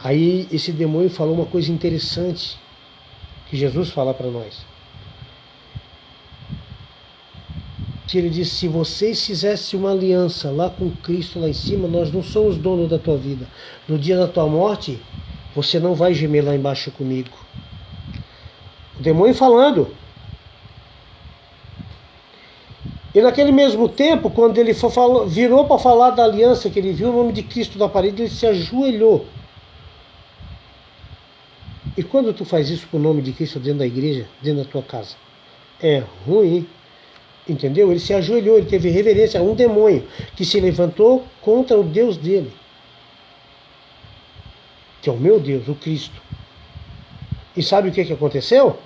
Aí esse demônio falou uma coisa interessante, que Jesus fala para nós. Que ele disse, se vocês fizessem uma aliança lá com Cristo lá em cima, nós não somos donos da tua vida. No dia da tua morte, você não vai gemer lá embaixo comigo. O demônio falando. E naquele mesmo tempo, quando ele virou para falar da aliança, que ele viu o nome de Cristo na parede, ele se ajoelhou. E quando tu faz isso com o nome de Cristo dentro da igreja, dentro da tua casa, é ruim. Entendeu? Ele se ajoelhou, ele teve reverência a um demônio que se levantou contra o Deus dele, que é o meu Deus, o Cristo. E sabe o que aconteceu?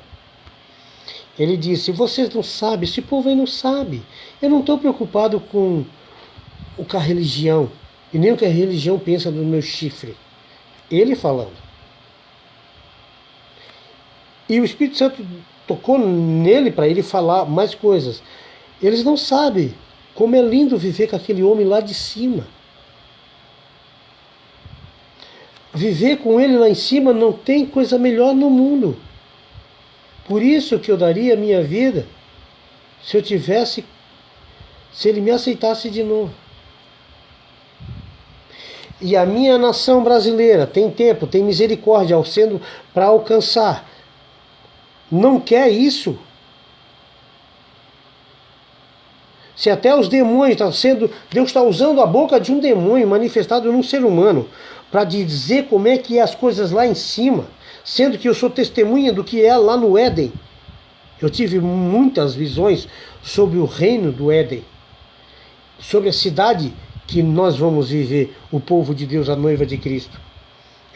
Ele disse, vocês não sabem, esse povo aí não sabe. Eu não estou preocupado com a religião, e nem o que a religião pensa do meu chifre. Ele falando. E o Espírito Santo tocou nele para ele falar mais coisas. Eles não sabem como é lindo viver com aquele homem lá de cima. Viver com ele lá em cima não tem coisa melhor no mundo. Por isso que eu daria a minha vida se ele me aceitasse de novo. E a minha nação brasileira tem tempo, tem misericórdia para alcançar. Não quer isso. Se até os demônios Deus está usando a boca de um demônio manifestado num ser humano para dizer como é que é as coisas lá em cima, sendo que eu sou testemunha do que é lá no Éden. Eu tive muitas visões sobre o reino do Éden, sobre a cidade que nós vamos viver, o povo de Deus, a noiva de Cristo.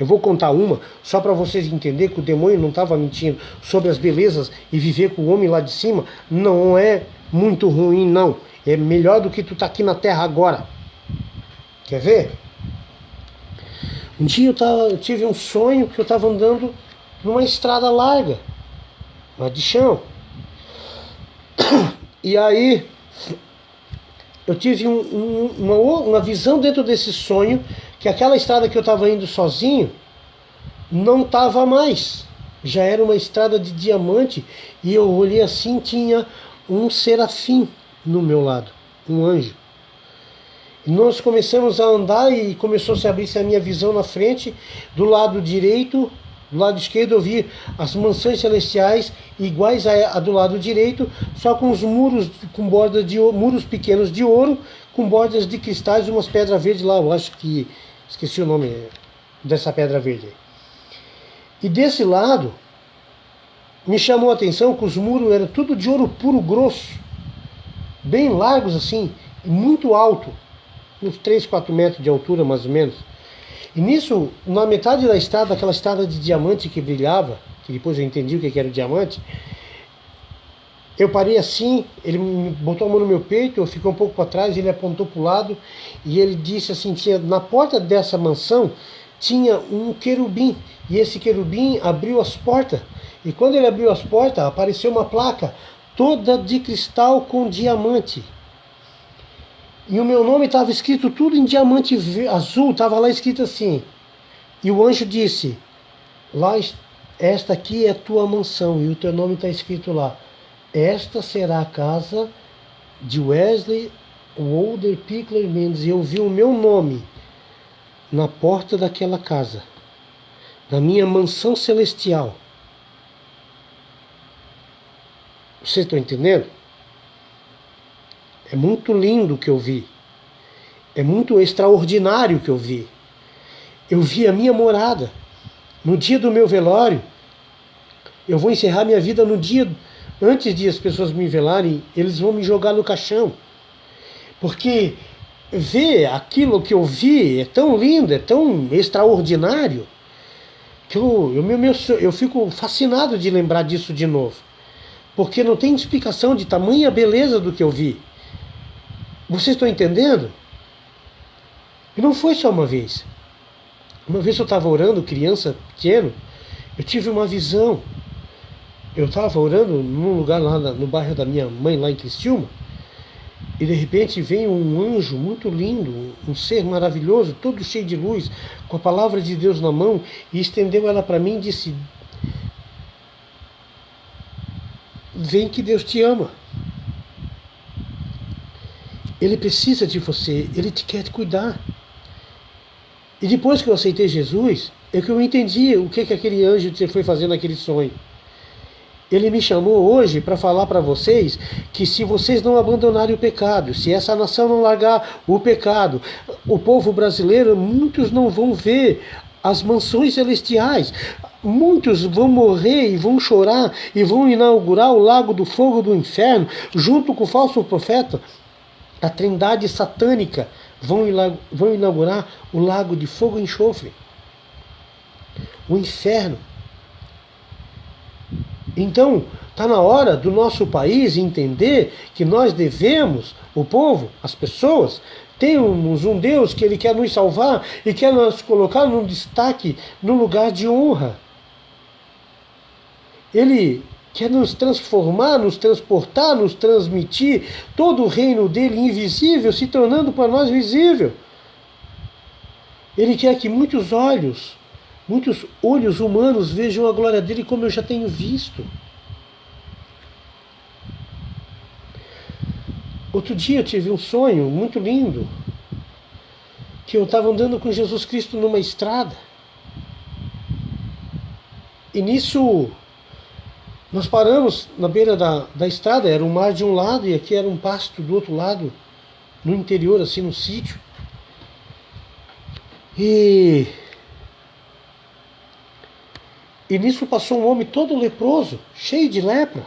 Eu vou contar uma, só para vocês entenderem que o demônio não estava mentindo sobre as belezas e viver com o homem lá de cima. Não é muito ruim, não. É melhor do que tu tá aqui na terra agora. Quer ver? Um dia eu tive um sonho que eu estava andando numa estrada larga, lá de chão. E aí eu tive uma visão dentro desse sonho, que aquela estrada que eu estava indo sozinho não estava mais. Já era uma estrada de diamante, e eu olhei assim, tinha um serafim no meu lado, um anjo. E nós começamos a andar e começou a se abrir a minha visão na frente. Do lado direito, do lado esquerdo eu vi as mansões celestiais iguais a do lado direito, só com os muros com bordas de muros pequenos de ouro, com bordas de cristais e umas pedras verdes lá, eu acho que esqueci o nome dessa pedra verde. E desse lado me chamou a atenção que os muros eram tudo de ouro puro grosso, bem largos assim, e muito alto, uns 3, 4 metros de altura mais ou menos. E nisso, na metade da estrada, aquela estrada de diamante que brilhava, que depois eu entendi o que era o diamante, eu parei assim, ele botou a mão no meu peito, eu fiquei um pouco para trás, ele apontou para o lado e ele disse assim, na porta dessa mansão tinha um querubim, e esse querubim abriu as portas, e quando ele abriu as portas, apareceu uma placa toda de cristal com diamante. E o meu nome estava escrito tudo em diamante azul, estava lá escrito assim. E o anjo disse, esta aqui é a tua mansão, e o teu nome está escrito lá. Esta será a casa de Wesley Wolder Pickler Mendes. E eu vi o meu nome na porta daquela casa, da minha mansão celestial. Vocês estão entendendo? É muito lindo o que eu vi. É muito extraordinário o que eu vi. Eu vi a minha morada. No dia do meu velório, eu vou encerrar minha vida no dia, antes de as pessoas me velarem, eles vão me jogar no caixão. Porque ver aquilo que eu vi é tão lindo, é tão extraordinário, que eu fico fascinado de lembrar disso de novo. Porque não tem explicação de tamanha beleza do que eu vi. Vocês estão entendendo? E não foi só uma vez. Uma vez eu estava orando, criança, pequeno, eu tive uma visão. Eu estava orando num lugar lá no bairro da minha mãe, lá em Criciúma, E de repente vem um anjo muito lindo, um ser maravilhoso, todo cheio de luz, com a palavra de Deus na mão, e estendeu ela para mim e disse: vem que Deus te ama. Ele precisa de você, Ele te quer te cuidar. E depois que eu aceitei Jesus, é que eu entendi o que aquele anjo foi fazer naquele sonho. Ele me chamou hoje para falar para vocês que se vocês não abandonarem o pecado, se essa nação não largar o pecado, o povo brasileiro, muitos não vão ver as mansões celestiais. Muitos vão morrer e vão chorar e vão inaugurar o lago do fogo do inferno, junto com o falso profeta. A trindade satânica vão inaugurar o lago de fogo e enxofre. O inferno. Então, está na hora do nosso país entender que nós devemos, o povo, as pessoas, temos um Deus que Ele quer nos salvar e quer nos colocar num destaque, num lugar de honra. Ele quer nos transformar, nos transportar, nos transmitir todo o reino dele invisível, se tornando para nós visível. Ele quer que muitos olhos humanos vejam a glória dele como eu já tenho visto. Outro dia eu tive um sonho muito lindo, que eu estava andando com Jesus Cristo numa estrada. E nisso nós paramos na beira da estrada, era um mar de um lado e aqui era um pasto do outro lado, no interior, assim, no sítio. E nisso passou um homem todo leproso, cheio de lepra.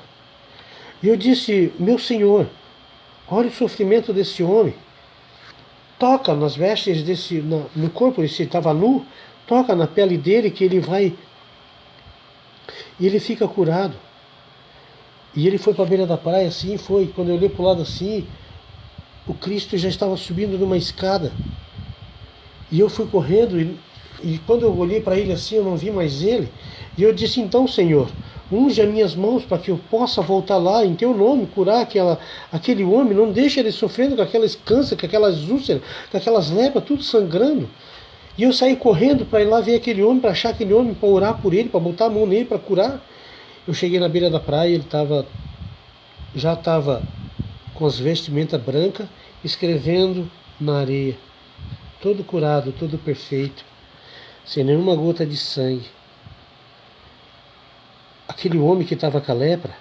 E eu disse: meu Senhor, olha o sofrimento desse homem. Toca nas vestes no corpo, ele estava nu, toca na pele dele que ele vai... E ele fica curado. E ele foi para a beira da praia, assim, foi. Quando eu olhei para o lado assim, o Cristo já estava subindo numa escada. E eu fui correndo e quando eu olhei para ele assim, eu não vi mais ele. E eu disse: então, Senhor, unge as minhas mãos para que eu possa voltar lá em teu nome, curar aquele homem. Não deixe ele sofrendo com aquelas câncer, com aquelas úlceras, com aquelas lepras, tudo sangrando. E eu saí correndo para ir lá ver aquele homem, para achar aquele homem, para orar por ele, para botar a mão nele, para curar. Eu cheguei na beira da praia, ele já estava com as vestimentas brancas, escrevendo na areia. Todo curado, todo perfeito, sem nenhuma gota de sangue. Aquele homem que estava com a lepra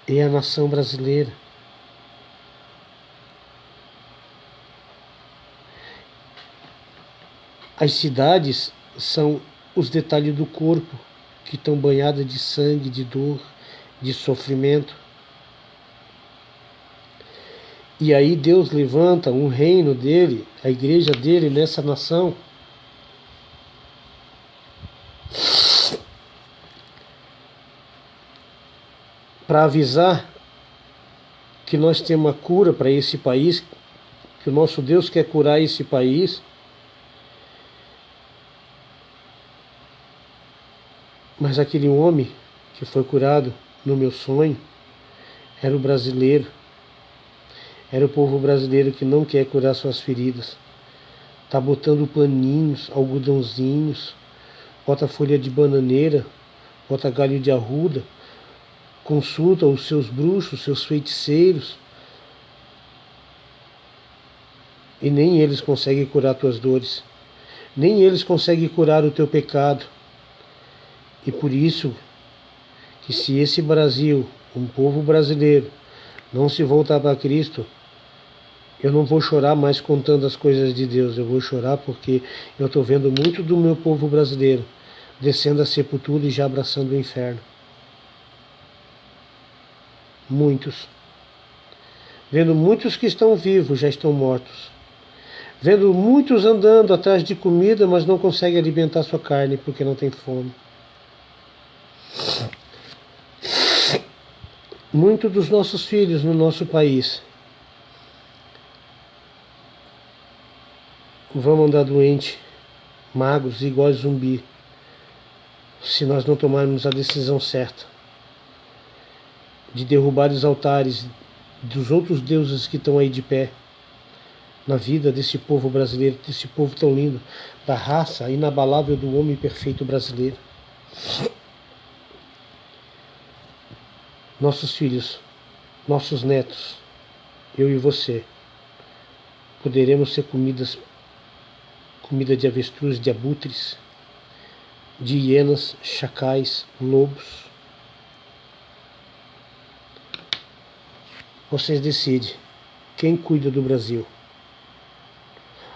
é a nação brasileira. As cidades são os detalhes do corpo que estão banhadas de sangue, de dor, de sofrimento. E aí Deus levanta um reino dele, a igreja dele nessa nação, para avisar que nós temos uma cura para esse país, que o nosso Deus quer curar esse país. Mas aquele homem que foi curado no meu sonho era o brasileiro. Era o povo brasileiro que não quer curar suas feridas. Está botando paninhos, algodãozinhos, bota folha de bananeira, bota galho de arruda, consulta os seus bruxos, seus feiticeiros. E nem eles conseguem curar tuas dores. Nem eles conseguem curar o teu pecado. E por isso que se esse Brasil, um povo brasileiro, não se voltar para Cristo, eu não vou chorar mais contando as coisas de Deus. Eu vou chorar porque eu estou vendo muito do meu povo brasileiro descendo a sepultura e já abraçando o inferno. Muitos. Vendo muitos que estão vivos, já estão mortos. Vendo muitos andando atrás de comida, mas não conseguem alimentar sua carne porque não tem fome. Muitos dos nossos filhos no nosso país vão andar doentes, magros, igual zumbi, se nós não tomarmos a decisão certa de derrubar os altares dos outros deuses que estão aí de pé na vida desse povo brasileiro, desse povo tão lindo, da raça inabalável do homem perfeito brasileiro. Nossos filhos, nossos netos, eu e você, poderemos ser comida de avestruz, de abutres, de hienas, chacais, lobos. Vocês decidem quem cuida do Brasil.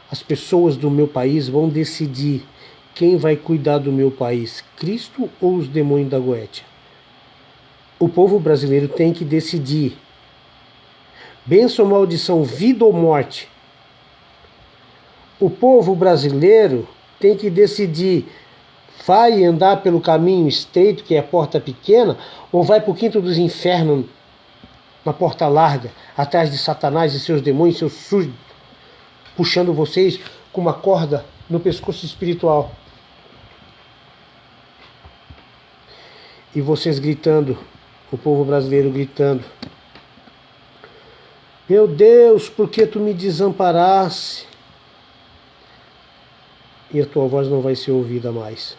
As pessoas do meu país vão decidir quem vai cuidar do meu país, Cristo ou os demônios da Goétia. O povo brasileiro tem que decidir. Bênção ou maldição, vida ou morte. O povo brasileiro tem que decidir, vai andar pelo caminho estreito, que é a porta pequena, ou vai para o quinto dos infernos, na porta larga, atrás de Satanás e seus demônios, seus súditos, puxando vocês com uma corda no pescoço espiritual. E vocês gritando, o povo brasileiro gritando: meu Deus, por que tu me desamparaste? E a tua voz não vai ser ouvida mais.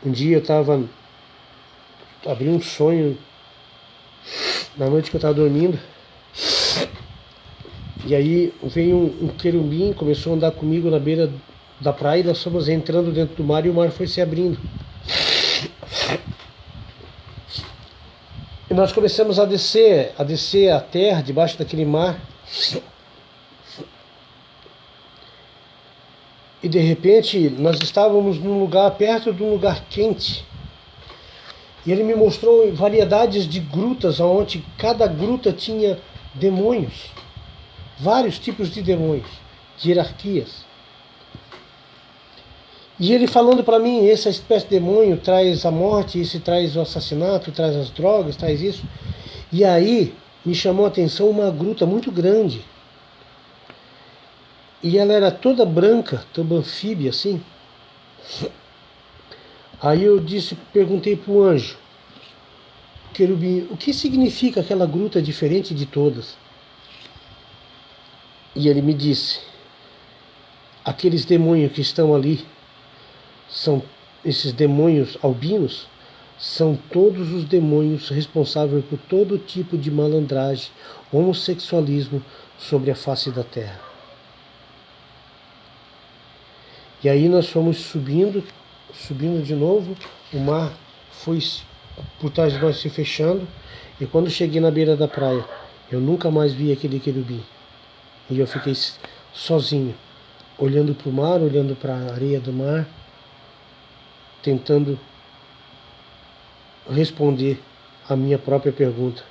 Um dia eu abri um sonho na noite que eu estava dormindo. E aí veio um querubim, começou a andar comigo na beira da praia, e nós fomos entrando dentro do mar e o mar foi se abrindo. E nós começamos a descer a terra debaixo daquele mar. E de repente nós estávamos num lugar perto de um lugar quente. E ele me mostrou variedades de grutas, onde cada gruta tinha demônios. Vários tipos de demônios, de hierarquias. E ele falando para mim, essa espécie de demônio traz a morte, esse traz o assassinato, traz as drogas, traz isso. E aí me chamou a atenção uma gruta muito grande. E ela era toda branca, toda anfíbia assim. Aí eu perguntei para o anjo, querubim, o que significa aquela gruta diferente de todas? E ele me disse, aqueles demônios que estão ali, esses demônios albinos, são todos os demônios responsáveis por todo tipo de malandragem, homossexualismo sobre a face da terra. E aí nós fomos subindo de novo, o mar foi por trás de nós se fechando, e quando cheguei na beira da praia, eu nunca mais vi aquele querubim. E eu fiquei sozinho, olhando para o mar, olhando para a areia do mar, tentando responder a minha própria pergunta.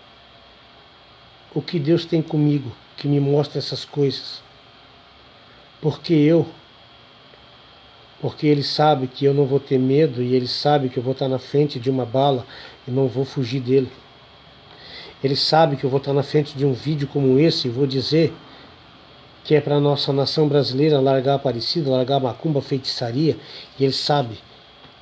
O que Deus tem comigo que me mostra essas coisas? Porque Ele sabe que eu não vou ter medo, e Ele sabe que eu vou estar na frente de uma bala e não vou fugir dele. Ele sabe que eu vou estar na frente de um vídeo como esse e vou dizer que é para a nossa nação brasileira largar a Aparecida, largar a macumba, a feitiçaria. E Ele sabe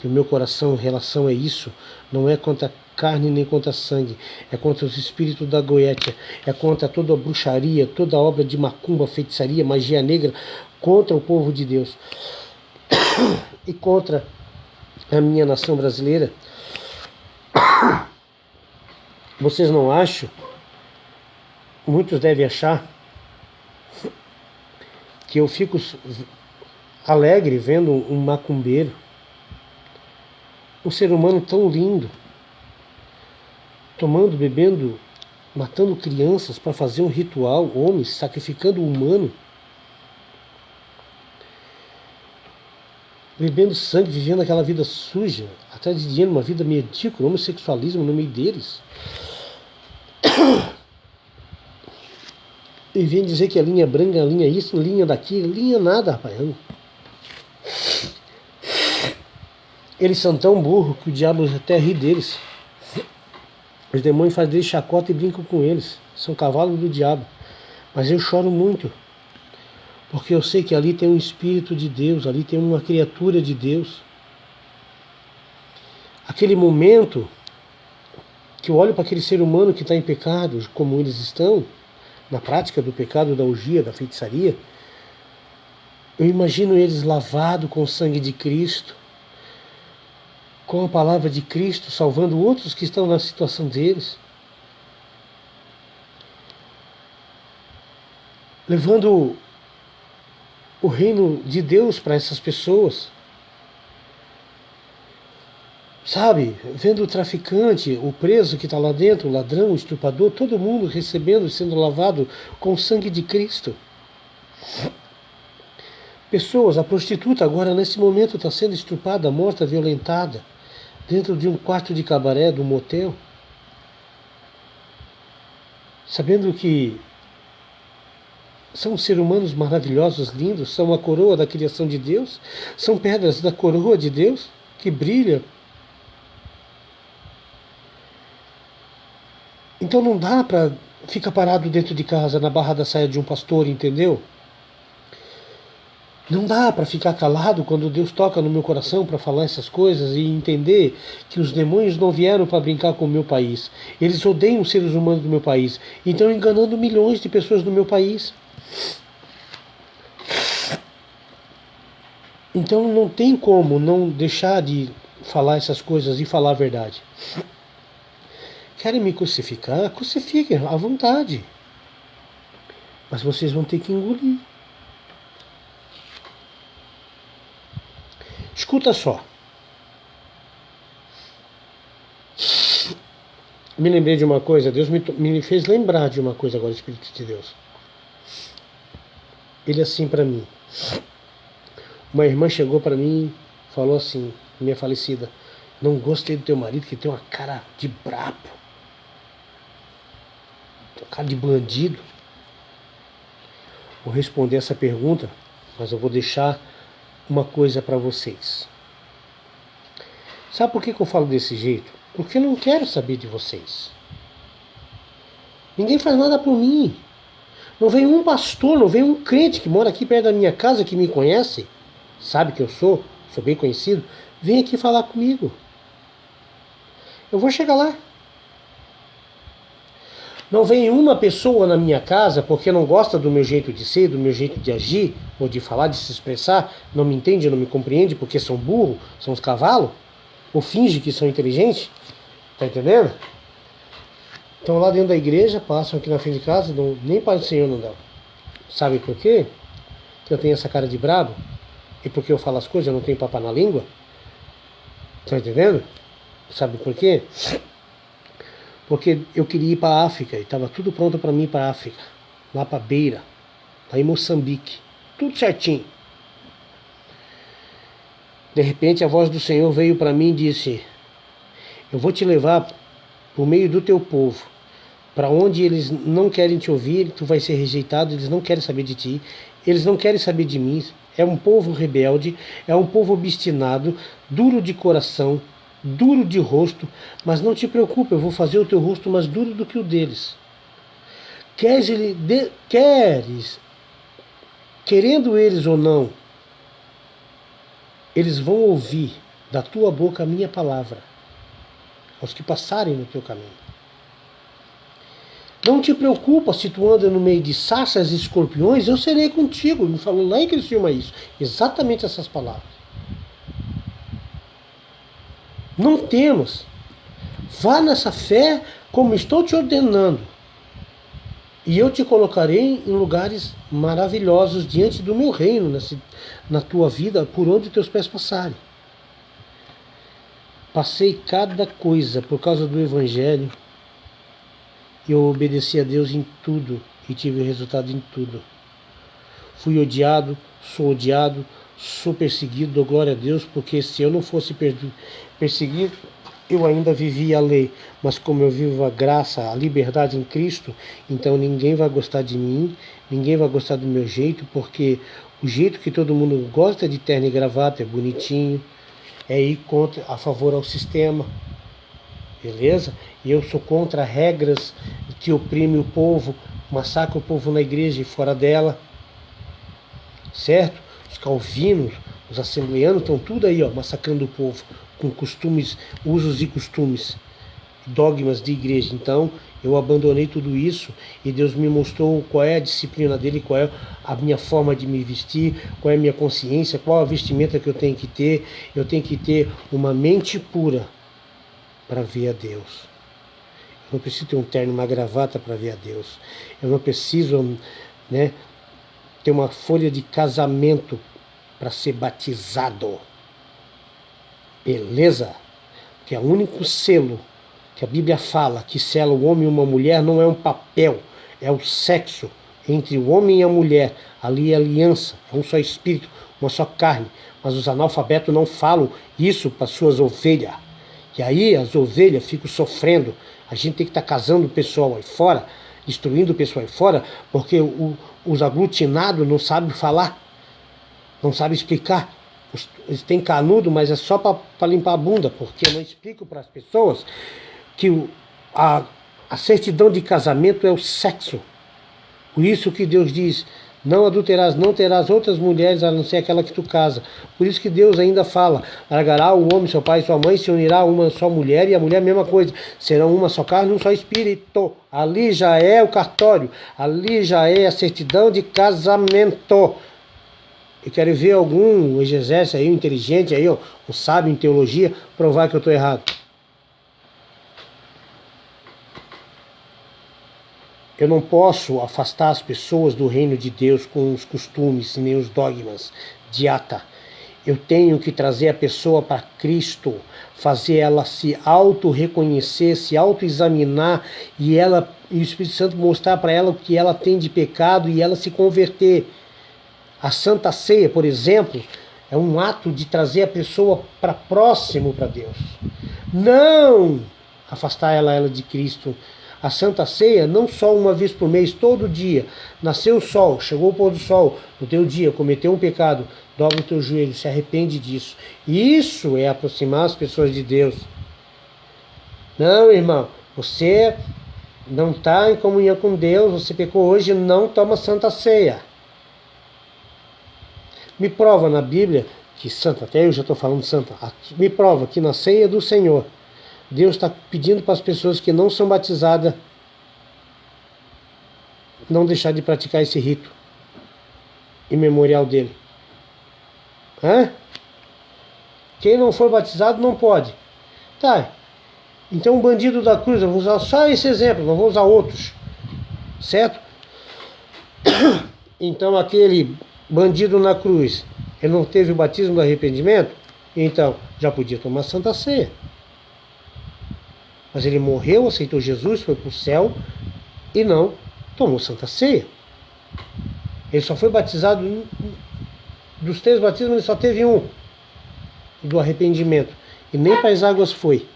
que o meu coração em relação a isso não é contra carne nem contra sangue, é contra os espíritos da Goétia, é contra toda a bruxaria, toda a obra de macumba, feitiçaria, magia negra, contra o povo de Deus e contra a minha nação brasileira. Vocês não acham? Muitos devem achar que eu fico alegre vendo um macumbeiro, um ser humano tão lindo, tomando, bebendo, matando crianças para fazer um ritual, homens sacrificando o humano, bebendo sangue, vivendo aquela vida suja, atrás de dinheiro, uma vida medíocre, homossexualismo no meio deles. E vem dizer que a linha branca, a linha isso, a linha daqui, linha nada, rapaz. Eles são tão burros que o diabo até ri deles. Os demônios fazem deles chacota e brincam com eles. São cavalos do diabo. Mas eu choro muito, porque eu sei que ali tem um Espírito de Deus, ali tem uma criatura de Deus. Aquele momento que eu olho para aquele ser humano que está em pecado, como eles estão, na prática do pecado, da orgia, da feitiçaria, eu imagino eles lavados com o sangue de Cristo, com a palavra de Cristo, salvando outros que estão na situação deles, levando o reino de Deus para essas pessoas. Sabe, vendo o traficante, o preso que está lá dentro, o ladrão, o estuprador, todo mundo recebendo, sendo lavado com o sangue de Cristo. Pessoas, a prostituta agora nesse momento está sendo estuprada, morta, violentada, dentro de um quarto de cabaré, de um motel, sabendo que são seres humanos maravilhosos, lindos, são a coroa da criação de Deus, são pedras da coroa de Deus que brilham. Então não dá para ficar parado dentro de casa na barra da saia de um pastor, entendeu? Não dá para ficar calado quando Deus toca no meu coração para falar essas coisas e entender que os demônios não vieram para brincar com o meu país. Eles odeiam os seres humanos do meu país. E estão enganando milhões de pessoas do meu país. Então não tem como não deixar de falar essas coisas e falar a verdade. Querem me crucificar? Crucifiquem à vontade. Mas vocês vão ter que engolir. Escuta só. Me lembrei de uma coisa, Deus me fez lembrar de uma coisa agora, Espírito de Deus. Ele assim para mim. Uma irmã chegou para mim e falou assim, minha falecida, não gostei do teu marido que tem uma cara de brabo. Tem uma cara de bandido. Vou responder essa pergunta, mas eu vou deixar uma coisa para vocês. Sabe por que eu falo desse jeito? Porque eu não quero saber de vocês. Ninguém faz nada por mim. Não vem um pastor, não vem um crente que mora aqui perto da minha casa, que me conhece, sabe que eu sou bem conhecido, vem aqui falar comigo. Eu vou chegar lá. Não vem uma pessoa na minha casa porque não gosta do meu jeito de ser, do meu jeito de agir, ou de falar, de se expressar, não me entende, não me compreende porque são burros, são os cavalos, ou finge que são inteligentes, tá entendendo? Estão lá dentro da igreja, passam aqui na frente de casa, nem para o Senhor não dão. Sabe por quê? Que eu tenho essa cara de brabo, e porque eu falo as coisas, eu não tenho papo na língua, tá entendendo? Sabe por quê? Porque eu queria ir para a África e estava tudo pronto para mim ir para a África, lá para Beira, lá em Moçambique, tudo certinho. De repente a voz do Senhor veio para mim e disse: eu vou te levar por meio do teu povo, para onde eles não querem te ouvir, tu vai ser rejeitado, eles não querem saber de ti, eles não querem saber de mim. É um povo rebelde, é um povo obstinado, duro de coração, duro de rosto, mas não te preocupe, eu vou fazer o teu rosto mais duro do que o deles. Querendo eles ou não, eles vão ouvir da tua boca a minha palavra, aos que passarem no teu caminho. Não te preocupa se tu anda no meio de sarças e escorpiões, eu serei contigo. Me falou lá em Criciúma isso, exatamente essas palavras. Não temas, vá nessa fé como estou te ordenando, e eu te colocarei em lugares maravilhosos diante do meu reino, na tua vida, por onde teus pés passarem. Passei cada coisa por causa do Evangelho, e eu obedeci a Deus em tudo, e tive resultado em tudo. Fui odiado, sou perseguido, dou glória a Deus, porque se eu não fosse perseguido, eu ainda vivia a lei. Mas como eu vivo a graça, a liberdade em Cristo, então ninguém vai gostar de mim, ninguém vai gostar do meu jeito, porque o jeito que todo mundo gosta de terno e gravata é bonitinho, é ir a favor ao sistema, beleza? E eu sou contra regras que oprimem o povo, massacram o povo na igreja e fora dela, certo? Os calvinos, os assembleanos estão tudo aí, ó, massacrando o povo com costumes, usos e costumes. dogmas de igreja. Então eu abandonei tudo isso e Deus me mostrou qual é a disciplina dele, qual é a minha forma de me vestir, qual é a minha consciência, qual a vestimenta que eu tenho que ter. Eu tenho que ter uma mente pura para ver a Deus. Eu não preciso ter um terno, uma gravata para ver a Deus. Eu não preciso, né, ter uma folha de casamento para ser batizado. Beleza? Porque é o único selo que a Bíblia fala que sela o homem e uma mulher não é um papel, é o sexo entre o homem e a mulher. Ali é aliança, é um só espírito, uma só carne. Mas os analfabetos não falam isso para suas ovelhas. E aí as ovelhas ficam sofrendo. A gente tem que estar casando o pessoal aí fora, destruindo o pessoal aí fora, porque os aglutinados não sabem falar, não sabem explicar. Eles têm canudo, mas é só para limpar a bunda, porque eu não explico para as pessoas que a certidão de casamento é o sexo. Por isso que Deus diz, não adulterarás, não terás outras mulheres a não ser aquela que tu casa. Por isso que Deus ainda fala, largará o homem, seu pai e sua mãe, se unirá a uma só mulher, e a mulher a mesma coisa. Serão uma só carne, um só espírito. Ali já é o cartório, ali já é a certidão de casamento. Eu quero ver algum exegese aí, um inteligente aí, ó, um sábio em teologia, provar que eu estou errado. Eu não posso afastar as pessoas do reino de Deus com os costumes nem os dogmas de ata. Eu tenho que trazer a pessoa para Cristo, fazer ela se auto-reconhecer, se auto-examinar e o Espírito Santo mostrar para ela o que ela tem de pecado e ela se converter. A Santa Ceia, por exemplo, é um ato de trazer a pessoa para próximo para Deus. Não afastar ela de Cristo. A Santa Ceia, não só uma vez por mês, todo dia. Nasceu o sol, chegou o pôr do sol, no teu dia, cometeu um pecado, dobra o teu joelho, se arrepende disso. Isso é aproximar as pessoas de Deus. Não, irmão, você não está em comunhão com Deus, você pecou hoje, não toma Santa Ceia. Me prova na Bíblia que santa, até eu já estou falando santa, me prova que na ceia do Senhor, Deus está pedindo para as pessoas que não são batizadas não deixar de praticar esse rito em memorial dele. Quem não for batizado não pode. Tá, então o bandido da cruz, eu vou usar só esse exemplo, não vou usar outros, certo? Então aquele bandido na cruz, ele não teve o batismo do arrependimento, então já podia tomar Santa Ceia. Mas ele morreu, aceitou Jesus, foi para o céu e não tomou Santa Ceia. Ele só foi batizado, dos 3 batismos ele só teve um, do arrependimento. E nem para as águas foi.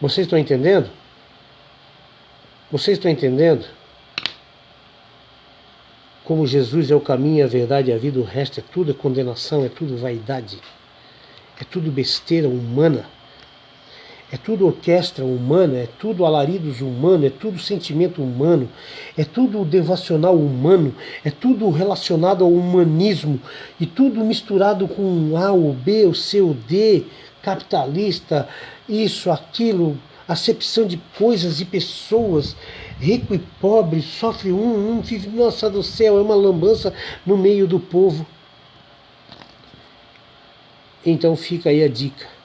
Vocês estão entendendo? Vocês estão entendendo? Como Jesus é o caminho, a verdade e a vida, o resto é tudo condenação, é tudo vaidade. É tudo besteira humana. É tudo orquestra humana, é tudo alaridos humano, é tudo sentimento humano, é tudo devocional humano, é tudo relacionado ao humanismo e tudo misturado com A, o B, o C, o D, capitalista, isso, aquilo, acepção de coisas e pessoas, rico e pobre, sofre vive, nossa do céu, é uma lambança no meio do povo. Então fica aí a dica.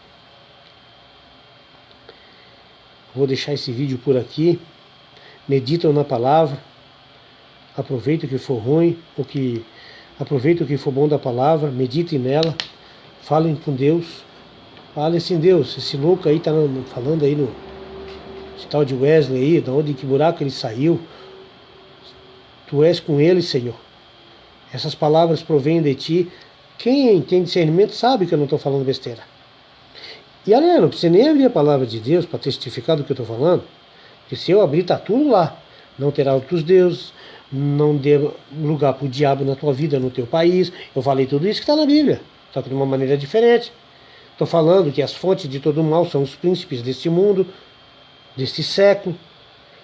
Vou deixar esse vídeo por aqui. Meditam na palavra. Aproveita o que for ruim, aproveita o que for bom da palavra, meditem nela. Falem com Deus. Falem assim, Deus, esse louco aí tá falando aí no tal de Wesley aí, de onde, que buraco ele saiu. Tu és com ele, Senhor. Essas palavras provêm de ti. Quem tem discernimento sabe que eu não estou falando besteira. E aliás, não precisa nem abrir a palavra de Deus para testificar do que eu estou falando. Porque se eu abrir, está tudo lá. Não terá outros deuses, não dê lugar para o diabo na tua vida, no teu país. Eu falei tudo isso que está na Bíblia, só que de uma maneira diferente. Estou falando que as fontes de todo mal são os príncipes deste mundo, deste século.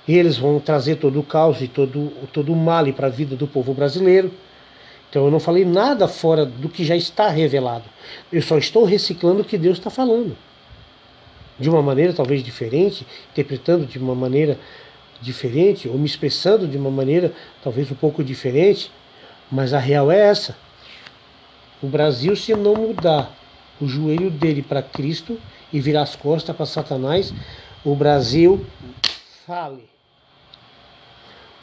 E eles vão trazer todo o caos e todo o mal para a vida do povo brasileiro. Então eu não falei nada fora do que já está revelado. Eu só estou reciclando o que Deus está falando. de uma maneira talvez diferente, interpretando de uma maneira diferente, ou me expressando de uma maneira talvez um pouco diferente, mas a real é essa. O Brasil, se não mudar o joelho dele para Cristo e virar as costas para Satanás, o Brasil fale.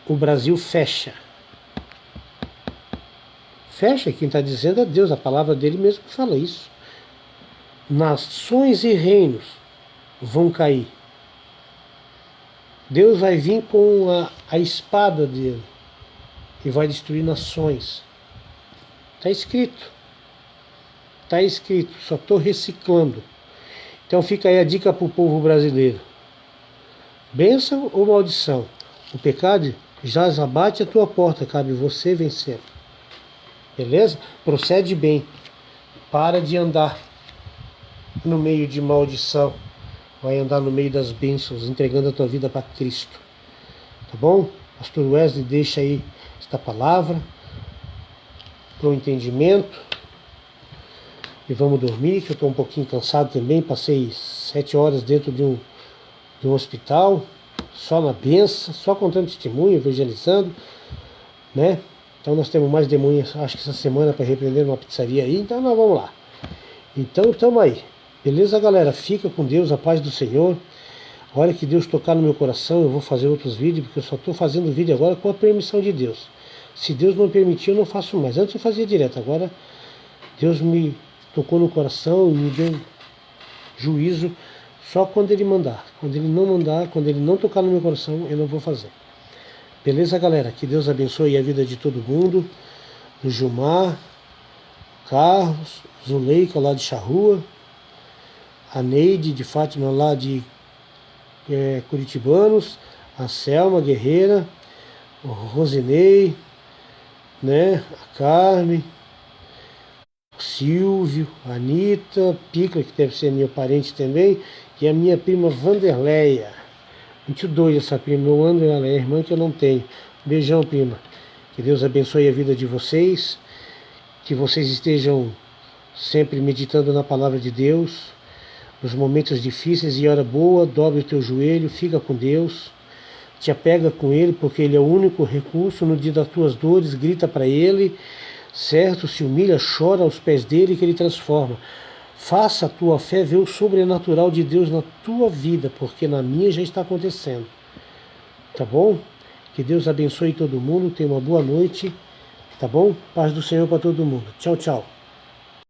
O Brasil fecha. Fecha, quem está dizendo é Deus, a palavra dele mesmo que fala isso. Nações e reinos vão cair. Deus vai vir com a espada dele e vai destruir nações. Está escrito. Está escrito, só estou reciclando. Então fica aí a dica para o povo brasileiro. Bênção ou maldição? O pecado já abate a tua porta, cabe você vencer. Beleza? Procede bem. Para de andar no meio de maldição. Vai andar no meio das bênçãos, entregando a tua vida para Cristo. Tá bom? Pastor Wesley deixa aí esta palavra para o entendimento. E vamos dormir, que eu estou um pouquinho cansado também. Passei 7 horas dentro de um hospital, só na bênção, só contando testemunho, evangelizando, né? Então nós temos mais demônios, acho que essa semana, para repreender numa pizzaria aí. Então nós vamos lá. Então estamos aí. Beleza, galera? Fica com Deus, a paz do Senhor. A hora que Deus tocar no meu coração, eu vou fazer outros vídeos, porque eu só estou fazendo vídeo agora com a permissão de Deus. Se Deus não permitir, eu não faço mais. Antes eu fazia direto, agora Deus me tocou no coração e me deu juízo só quando Ele mandar. Quando Ele não mandar, quando Ele não tocar no meu coração, eu não vou fazer. Beleza, galera? Que Deus abençoe a vida de todo mundo. Do Gilmar, Carlos, Zuleika lá de Charrua, a Neide de Fátima lá de Curitibanos, a Selma Guerreira, o Rosinei, né? A Carmen, o Silvio, a Anitta, Pica, que deve ser meu parente também, e a minha prima Vanderleia. Muito doida essa prima, eu ando ela, é a irmã que eu não tenho. Beijão, prima. Que Deus abençoe a vida de vocês, que vocês estejam sempre meditando na palavra de Deus, nos momentos difíceis e hora boa, dobre o teu joelho, fica com Deus, te apega com Ele, porque Ele é o único recurso. No dia das tuas dores, grita para Ele, certo? Se humilha, chora aos pés dEle, que Ele transforma. Faça a tua fé ver o sobrenatural de Deus na tua vida, porque na minha já está acontecendo. Tá bom? Que Deus abençoe todo mundo, tenha uma boa noite, tá bom? Paz do Senhor para todo mundo. Tchau, tchau.